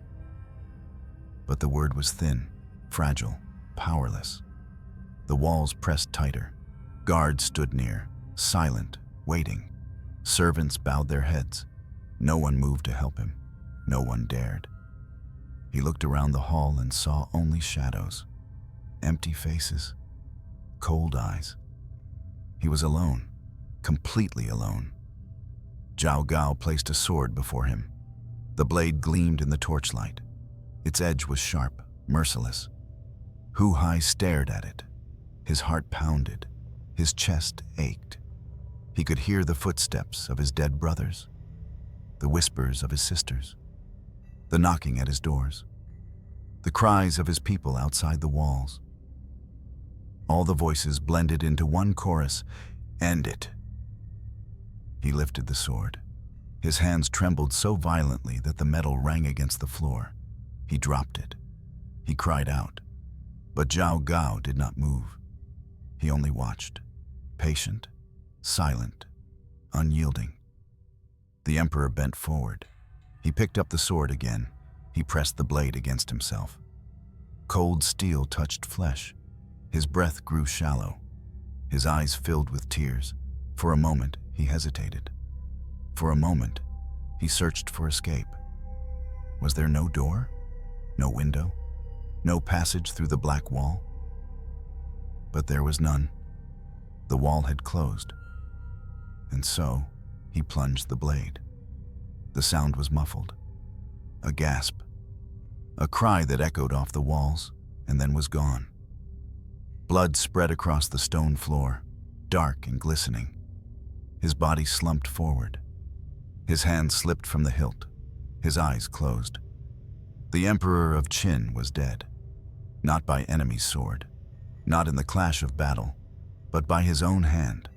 But the word was thin, fragile, powerless. The walls pressed tighter. Guards stood near, silent, waiting. Servants bowed their heads. No one moved to help him. No one dared. He looked around the hall and saw only shadows, empty faces, cold eyes. He was alone, completely alone. Zhao Gao placed a sword before him. The blade gleamed in the torchlight. Its edge was sharp, merciless. Hu Hai stared at it. His heart pounded. His chest ached. He could hear the footsteps of his dead brothers, the whispers of his sisters, the knocking at his doors. the cries of his people outside the walls. All the voices blended into one chorus, "End it." He lifted the sword. His hands trembled so violently that the metal rang against the floor. He dropped it. He cried out. But Zhao Gao did not move. He only watched, patient, silent, unyielding. The emperor bent forward. He picked up the sword again. He pressed the blade against himself. Cold steel touched flesh. His breath grew shallow. His eyes filled with tears. For a moment, he hesitated. For a moment, he searched for escape. Was there no door? No window? No passage through the black wall? But there was none. The wall had closed. And so, he plunged the blade. The sound was muffled. A gasp. A cry that echoed off the walls, and then was gone. Blood spread across the stone floor, dark and glistening. His body slumped forward. His hand slipped from the hilt. His eyes closed. The Emperor of Qin was dead. Not by enemy's sword, not in the clash of battle, but by his own hand,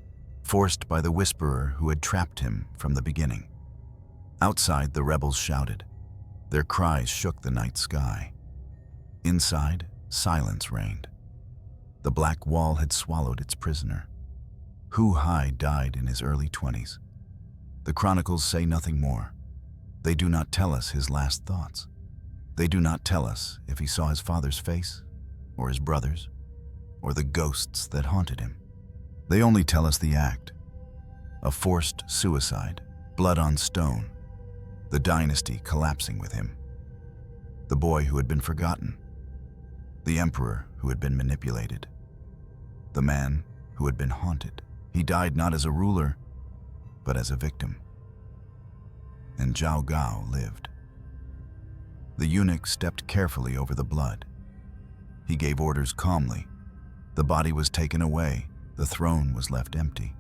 forced by the whisperer who had trapped him from the beginning. Outside, the rebels shouted. Their cries shook the night sky. Inside, silence reigned. The black wall had swallowed its prisoner. Hu Hai died in his early 20s. The chronicles say nothing more. They do not tell us his last thoughts. They do not tell us if he saw his father's face, or his brother's, or the ghosts that haunted him. They only tell us the act. A forced suicide, blood on stone, the dynasty collapsing with him. The boy who had been forgotten. The emperor who had been manipulated. The man who had been haunted. He died not as a ruler, but as a victim. And Zhao Gao lived. The eunuch stepped carefully over the blood. He gave orders calmly. The body was taken away. The throne was left empty.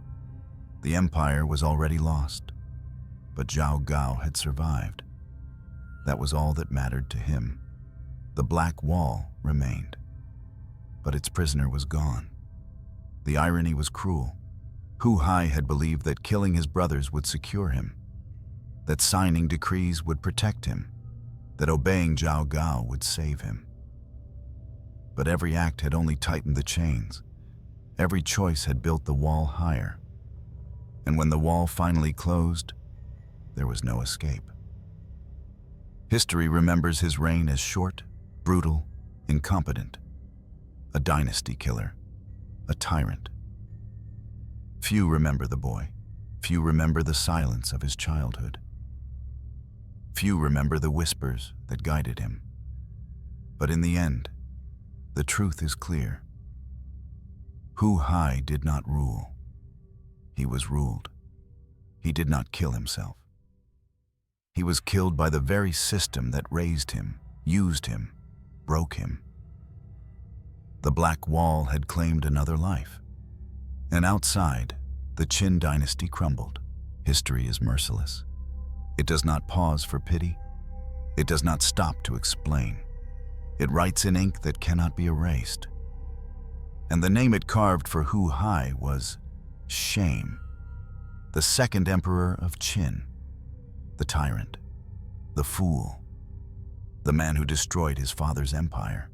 The empire was already lost. But Zhao Gao had survived. That was all that mattered to him. The black wall remained. But its prisoner was gone. The irony was cruel. Hu Hai had believed that killing his brothers would secure him, that signing decrees would protect him, that obeying Zhao Gao would save him. But every act had only tightened the chains. Every choice had built the wall higher. And when the wall finally closed, there was no escape. History remembers his reign as short, brutal, incompetent, a dynasty killer, a tyrant. Few remember the boy. Few remember the silence of his childhood. Few remember the whispers that guided him. But in the end, the truth is clear. Hu Hai did not rule. He was ruled. He did not kill himself. He was killed by the very system that raised him, used him, broke him. The Black Wall had claimed another life. And outside, the Qin dynasty crumbled. History is merciless. It does not pause for pity. It does not stop to explain. It writes in ink that cannot be erased. And the name it carved for Hu Hai was Shame, the Second Emperor of Qin, the tyrant, the fool, the man who destroyed his father's empire.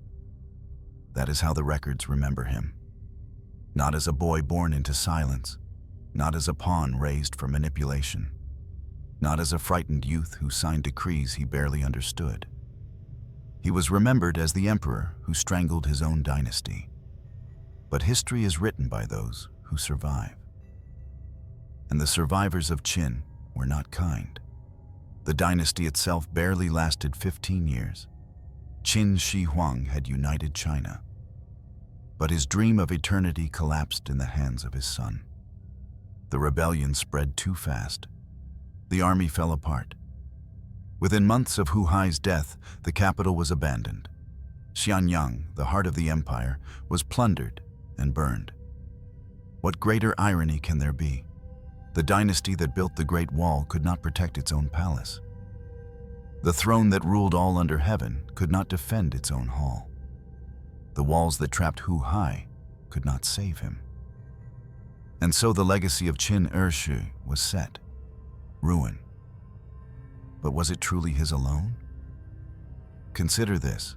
That is how the records remember him. Not as a boy born into silence, not as a pawn raised for manipulation, not as a frightened youth who signed decrees he barely understood. He was remembered as the emperor who strangled his own dynasty. But history is written by those who survive. And the survivors of Qin were not kind. The dynasty itself barely lasted 15 years. Qin Shi Huang had united China. But his dream of eternity collapsed in the hands of his son. The rebellion spread too fast. The army fell apart. Within months of Hu Hai's death, the capital was abandoned. Xianyang, the heart of the empire, was plundered and burned. What greater irony can there be? The dynasty that built the Great Wall could not protect its own palace. The throne that ruled all under heaven could not defend its own hall. The walls that trapped Hu Hai could not save him. And so the legacy of Qin Er Shi was set, ruin. But was it truly his alone? Consider this.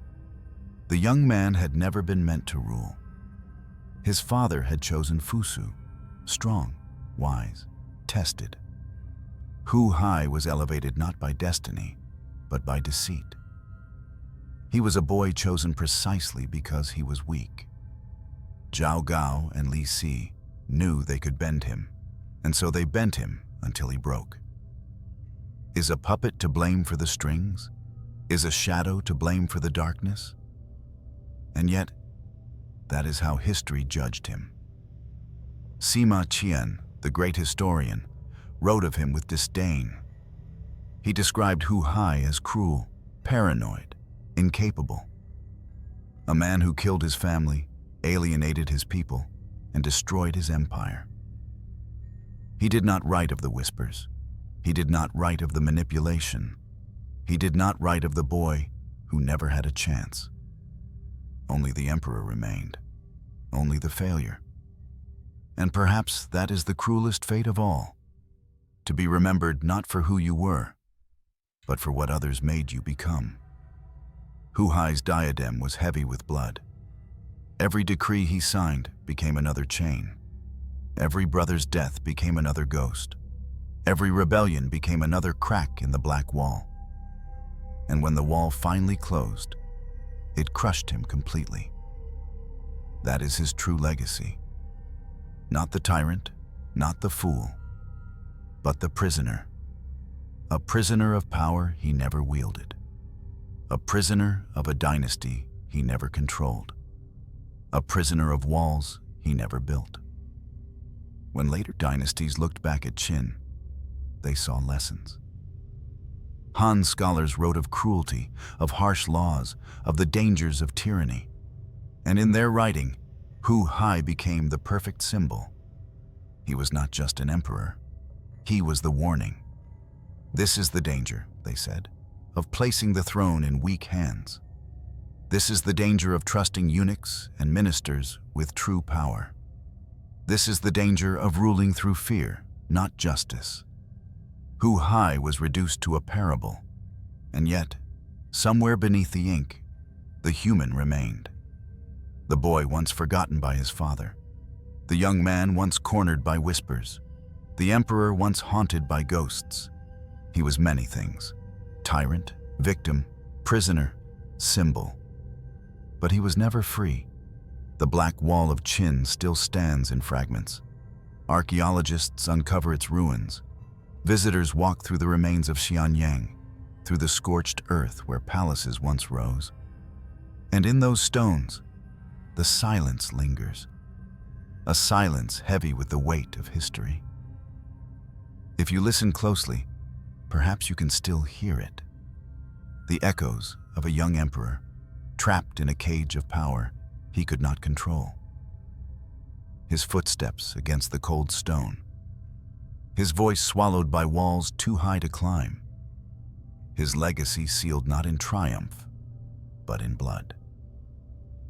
The young man had never been meant to rule. His father had chosen Fusu, strong, wise, tested. Hu Hai was elevated not by destiny, but by deceit. He was a boy chosen precisely because he was weak. Zhao Gao and Li Si knew they could bend him, and so they bent him until he broke. Is a puppet to blame for the strings? Is a shadow to blame for the darkness? And yet, that is how history judged him. Sima Qian, the great historian, wrote of him with disdain. He described Hu Hai as cruel, paranoid, incapable. A man who killed his family, alienated his people, and destroyed his empire. He did not write of the whispers. He did not write of the manipulation. He did not write of the boy who never had a chance. Only the emperor remained, only the failure. And perhaps that is the cruelest fate of all, to be remembered not for who you were, but for what others made you become. Hu Hai's diadem was heavy with blood. Every decree he signed became another chain. Every brother's death became another ghost. Every rebellion became another crack in the black wall. And when the wall finally closed, it crushed him completely. That is his true legacy. Not the tyrant, not the fool, but the prisoner. A prisoner of power he never wielded. A prisoner of a dynasty he never controlled. A prisoner of walls he never built. When later dynasties looked back at Qin, they saw lessons. Han scholars wrote of cruelty, of harsh laws, of the dangers of tyranny. And in their writing, Hu Hai became the perfect symbol. He was not just an emperor. He was the warning. This is the danger, they said, of placing the throne in weak hands. This is the danger of trusting eunuchs and ministers with true power. This is the danger of ruling through fear, not justice. Hu Hai was reduced to a parable, and yet, somewhere beneath the ink, the human remained. The boy once forgotten by his father, the young man once cornered by whispers, the emperor once haunted by ghosts. He was many things: tyrant, victim, prisoner, symbol. But he was never free. The black wall of Qin still stands in fragments. Archaeologists uncover its ruins. Visitors walk through the remains of Xianyang, through the scorched earth where palaces once rose. And in those stones, the silence lingers, a silence heavy with the weight of history. If you listen closely, perhaps you can still hear it. The echoes of a young emperor, trapped in a cage of power he could not control. His footsteps against the cold stone. His voice swallowed by walls too high to climb. His legacy sealed not in triumph, but in blood.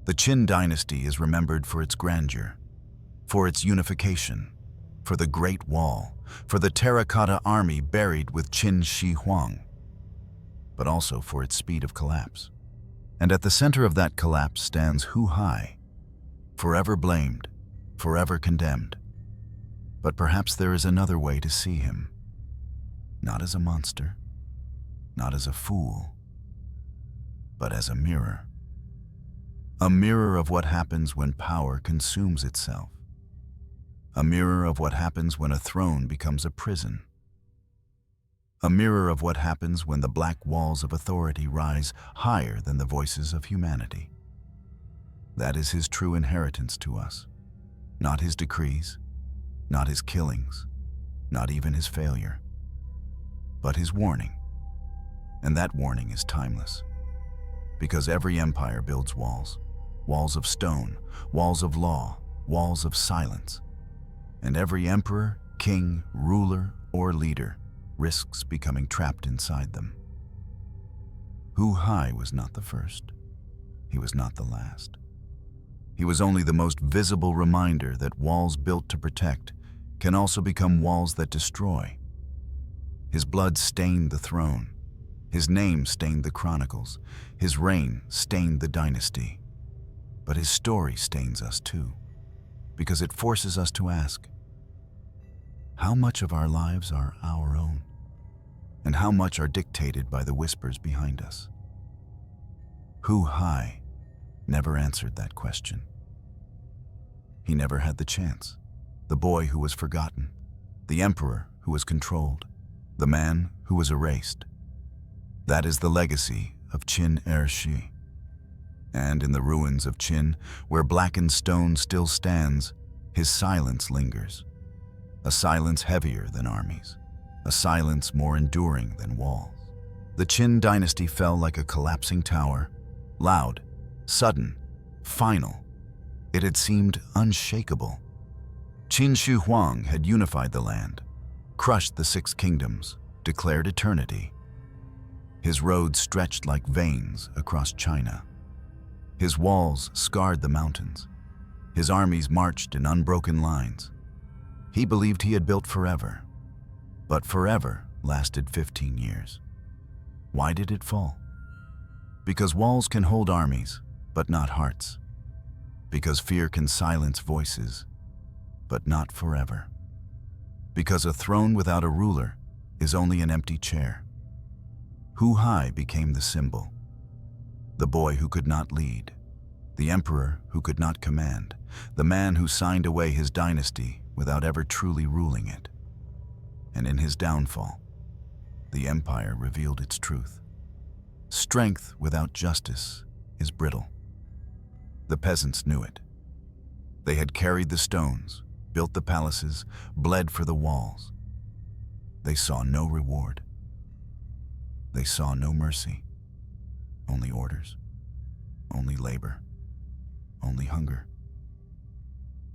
The Qin dynasty is remembered for its grandeur, for its unification, for the Great Wall, for the terracotta army buried with Qin Shi Huang, but also for its speed of collapse. And at the center of that collapse stands Hu Hai, forever blamed, forever condemned. But perhaps there is another way to see him. Not as a monster, not as a fool, but as a mirror. A mirror of what happens when power consumes itself. A mirror of what happens when a throne becomes a prison. A mirror of what happens when the black walls of authority rise higher than the voices of humanity. That is his true inheritance to us, not his decrees, not his killings, not even his failure, but his warning. And that warning is timeless, because every empire builds walls, walls of stone, walls of law, walls of silence. And every emperor, king, ruler, or leader risks becoming trapped inside them. Hu Hai was not the first. He was not the last. He was only the most visible reminder that walls built to protect can also become walls that destroy. His blood stained the throne. His name stained the chronicles. His reign stained the dynasty. But his story stains us too, because it forces us to ask, how much of our lives are our own, and how much are dictated by the whispers behind us? Hu Hai never answered that question. He never had the chance. The boy who was forgotten, the emperor who was controlled, the man who was erased. That is the legacy of Qin Er Shi. And in the ruins of Qin, where blackened stone still stands, his silence lingers. A silence heavier than armies, a silence more enduring than walls. The Qin dynasty fell like a collapsing tower, loud, sudden, final. It had seemed unshakable. Qin Shi Huang had unified the land, crushed the 6 kingdoms, declared eternity. His roads stretched like veins across China. His walls scarred the mountains. His armies marched in unbroken lines. He believed he had built forever, but forever lasted 15 years. Why did it fall? Because walls can hold armies, but not hearts. Because fear can silence voices, but not forever. Because a throne without a ruler is only an empty chair. Hu Hai became the symbol. The boy who could not lead, the emperor who could not command, the man who signed away his dynasty without ever truly ruling it. And in his downfall, the empire revealed its truth. Strength without justice is brittle. The peasants knew it. They had carried the stones, built the palaces, bled for the walls. They saw no reward. They saw no mercy. Only orders, only labor, only hunger.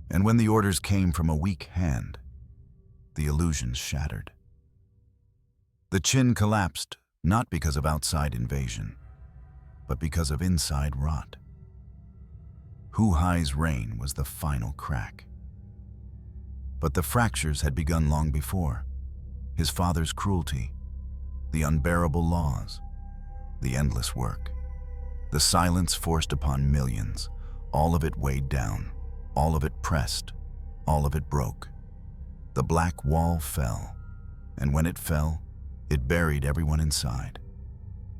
And when the orders came from a weak hand, the illusions shattered. The Qin collapsed not because of outside invasion, but because of inside rot. Hu Hai's reign was the final crack. But the fractures had begun long before. His father's cruelty, the unbearable laws, the endless work, the silence forced upon millions, all of it weighed down, all of it pressed, all of it broke. The black wall fell, and when it fell, it buried everyone inside.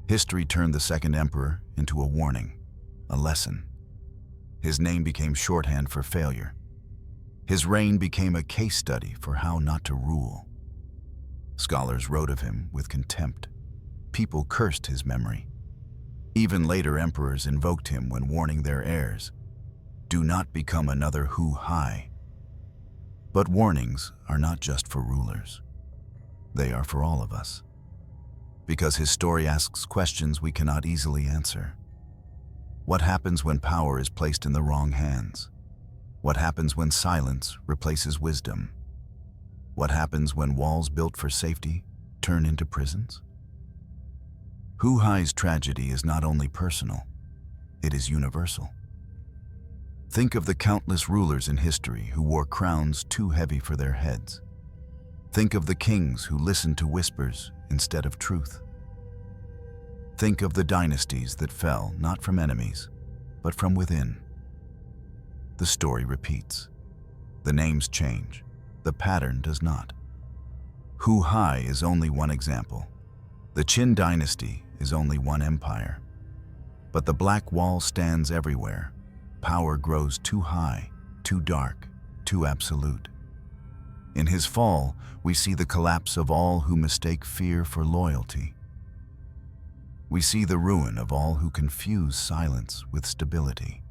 History turned the Second Emperor into a warning, a lesson. His name became shorthand for failure. His reign became a case study for how not to rule. Scholars wrote of him with contempt. People cursed his memory. Even later emperors invoked him when warning their heirs, "Do not become another Hu Hai." But warnings are not just for rulers. They are for all of us. Because his story asks questions we cannot easily answer. What happens when power is placed in the wrong hands? What happens when silence replaces wisdom? What happens when walls built for safety turn into prisons? Hu Hai's tragedy is not only personal, it is universal. Think of the countless rulers in history who wore crowns too heavy for their heads. Think of the kings who listened to whispers instead of truth. Think of the dynasties that fell not from enemies, but from within. The story repeats. The names change. The pattern does not. Hu Hai is only one example. The Qin dynasty is only one empire. But the black wall stands everywhere. Power grows too high, too dark, too absolute. In his fall, we see the collapse of all who mistake fear for loyalty. We see the ruin of all who confuse silence with stability.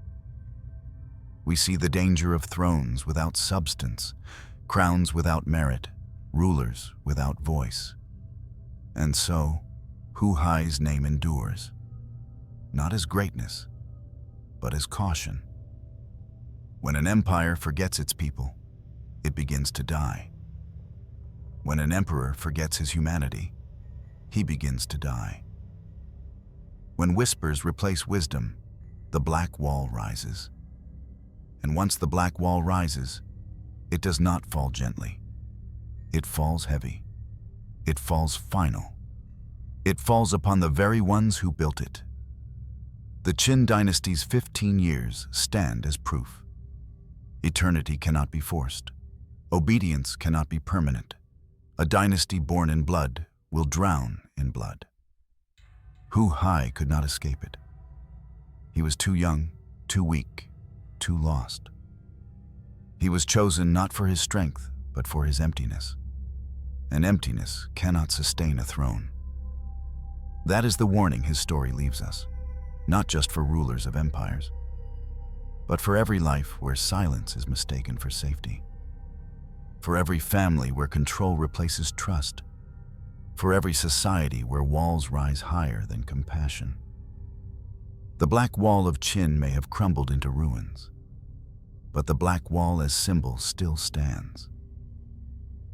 We see the danger of thrones without substance, crowns without merit, rulers without voice. And so, Hu Hai's name endures, not as greatness, but as caution. When an empire forgets its people, it begins to die. When an emperor forgets his humanity, he begins to die. When whispers replace wisdom, the black wall rises. And once the black wall rises, it does not fall gently. It falls heavy. It falls final. It falls upon the very ones who built it. The Qin dynasty's 15 years stand as proof. Eternity cannot be forced. Obedience cannot be permanent. A dynasty born in blood will drown in blood. Hu Hai could not escape it. He was too young, too weak, too lost. He was chosen not for his strength, but for his emptiness. And emptiness cannot sustain a throne. That is the warning his story leaves us, not just for rulers of empires, but for every life where silence is mistaken for safety. For every family where control replaces trust. For every society where walls rise higher than compassion. The black wall of Qin may have crumbled into ruins, but the black wall as symbol still stands.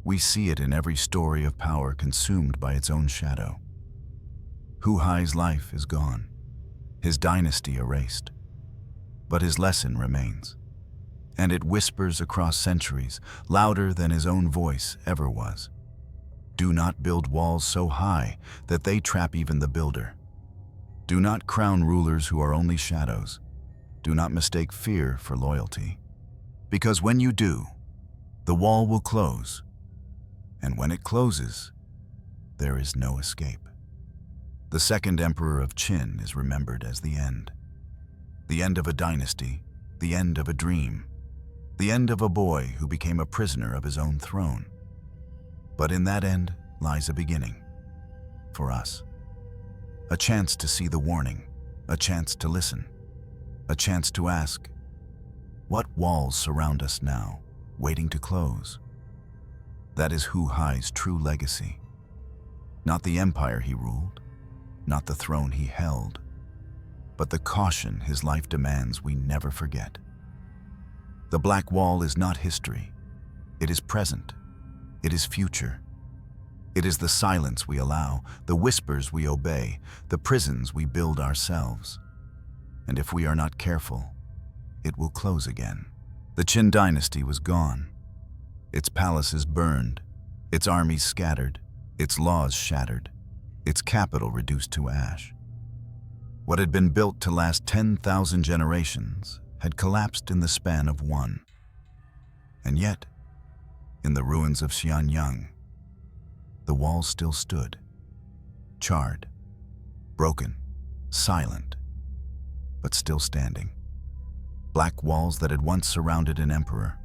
We see it in every story of power consumed by its own shadow. Hu Hai's life is gone, his dynasty erased, but his lesson remains, and it whispers across centuries, louder than his own voice ever was. Do not build walls so high that they trap even the builder. Do not crown rulers who are only shadows. Do not mistake fear for loyalty. Because when you do, the wall will close. And when it closes, there is no escape. The Second Emperor of Qin is remembered as the end. The end of a dynasty, the end of a dream, the end of a boy who became a prisoner of his own throne. But in that end lies a beginning, for us. A chance to see the warning, a chance to listen, a chance to ask, what walls surround us now, waiting to close? That is Hu Hai's true legacy. Not the empire he ruled, not the throne he held, but the caution his life demands we never forget. The black wall is not history. It is present. It is future. It is the silence we allow, the whispers we obey, the prisons we build ourselves. And if we are not careful, it will close again. The Qin dynasty was gone. Its palaces burned, its armies scattered, its laws shattered, its capital reduced to ash. What had been built to last 10,000 generations had collapsed in the span of one. And yet, in the ruins of Xianyang, the walls still stood, charred, broken, silent, but still standing. Black walls that had once surrounded an emperor.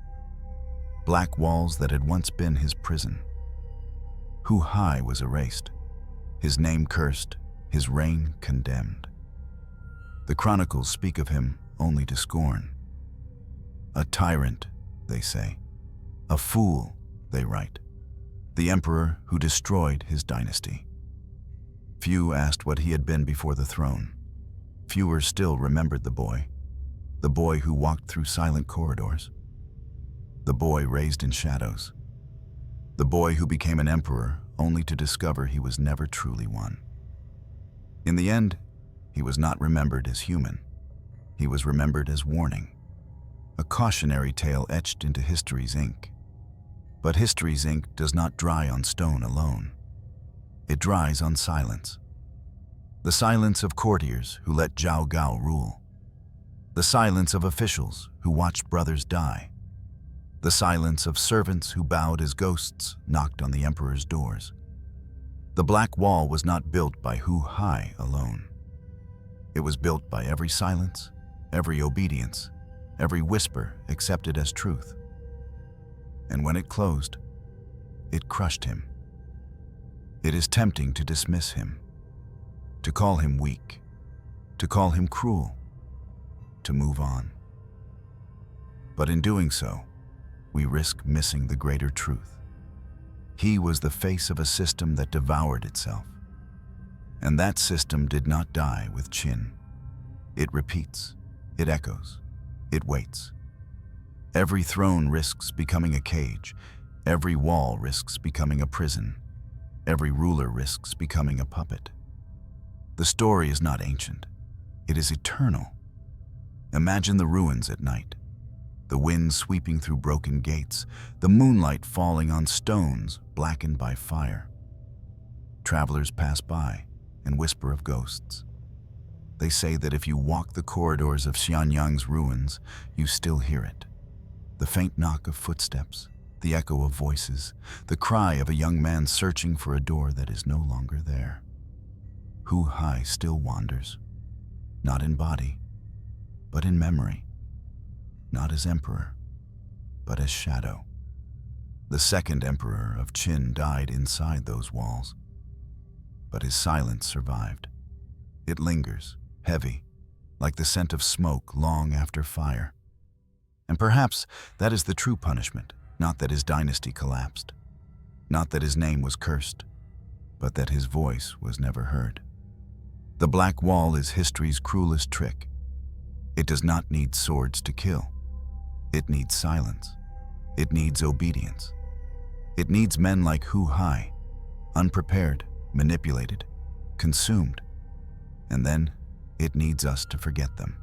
Black walls that had once been his prison. Hu Hai was erased, his name cursed, his reign condemned. The chronicles speak of him only to scorn. A tyrant, they say. A fool, they write. The emperor who destroyed his dynasty. Few asked what he had been before the throne. Fewer still remembered the boy who walked through silent corridors. The boy raised in shadows. The boy who became an emperor only to discover he was never truly one. In the end, he was not remembered as human. He was remembered as warning, a cautionary tale etched into history's ink. But history's ink does not dry on stone alone. It dries on silence. The silence of courtiers who let Zhao Gao rule. The silence of officials who watched brothers die. The silence of servants who bowed as ghosts knocked on the emperor's doors. The black wall was not built by Hu Hai alone. It was built by every silence, every obedience, every whisper accepted as truth. And when it closed, it crushed him. It is tempting to dismiss him, to call him weak, to call him cruel, to move on. But in doing so, we risk missing the greater truth. He was the face of a system that devoured itself. And that system did not die with Qin. It repeats, it echoes, it waits. Every throne risks becoming a cage. Every wall risks becoming a prison. Every ruler risks becoming a puppet. The story is not ancient. It is eternal. Imagine the ruins at night, the wind sweeping through broken gates, the moonlight falling on stones blackened by fire. Travelers pass by and whisper of ghosts. They say that if you walk the corridors of Xianyang's ruins, you still hear it. The faint knock of footsteps, the echo of voices, the cry of a young man searching for a door that is no longer there. Hu Hai still wanders, not in body, but in memory, not as emperor, but as shadow. The Second Emperor of Qin died inside those walls, but his silence survived. It lingers, heavy, like the scent of smoke long after fire. And perhaps that is the true punishment, not that his dynasty collapsed, not that his name was cursed, but that his voice was never heard. The Black Wall is history's cruelest trick. It does not need swords to kill. It needs silence. It needs obedience. It needs men like Hu Hai, unprepared, manipulated, consumed. And then it needs us to forget them.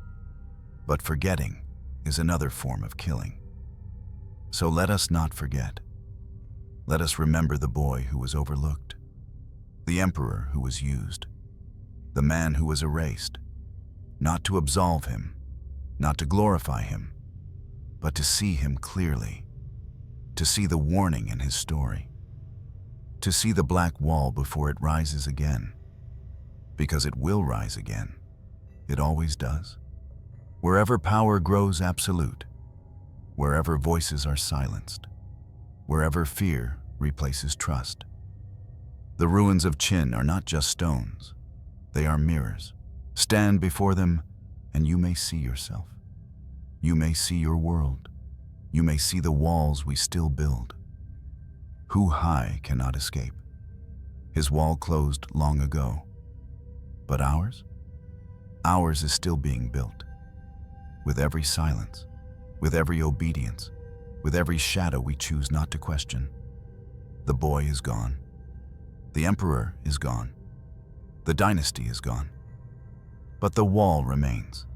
But forgetting is another form of killing. So let us not forget. Let us remember the boy who was overlooked, the emperor who was used, the man who was erased, not to absolve him, not to glorify him, but to see him clearly, to see the warning in his story, to see the Black Wall before it rises again, because it will rise again. It always does. Wherever power grows absolute, wherever voices are silenced, wherever fear replaces trust. The ruins of Qin are not just stones. They are mirrors. Stand before them and you may see yourself. You may see your world. You may see the walls we still build. Hu Hai cannot escape. His wall closed long ago. But ours? Ours is still being built. With every silence, with every obedience, with every shadow we choose not to question. The boy is gone. The emperor is gone. The dynasty is gone. But the wall remains.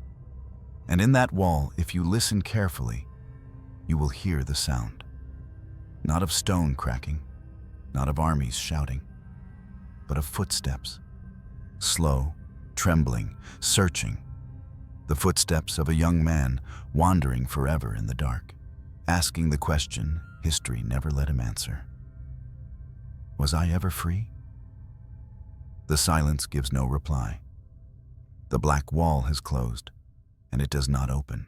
And in that wall, if you listen carefully, you will hear the sound. Not of stone cracking, not of armies shouting, but of footsteps. Slow, trembling, searching. The footsteps of a young man wandering forever in the dark, asking the question history never let him answer. Was I ever free? The silence gives no reply. The Black Wall has closed, and it does not open.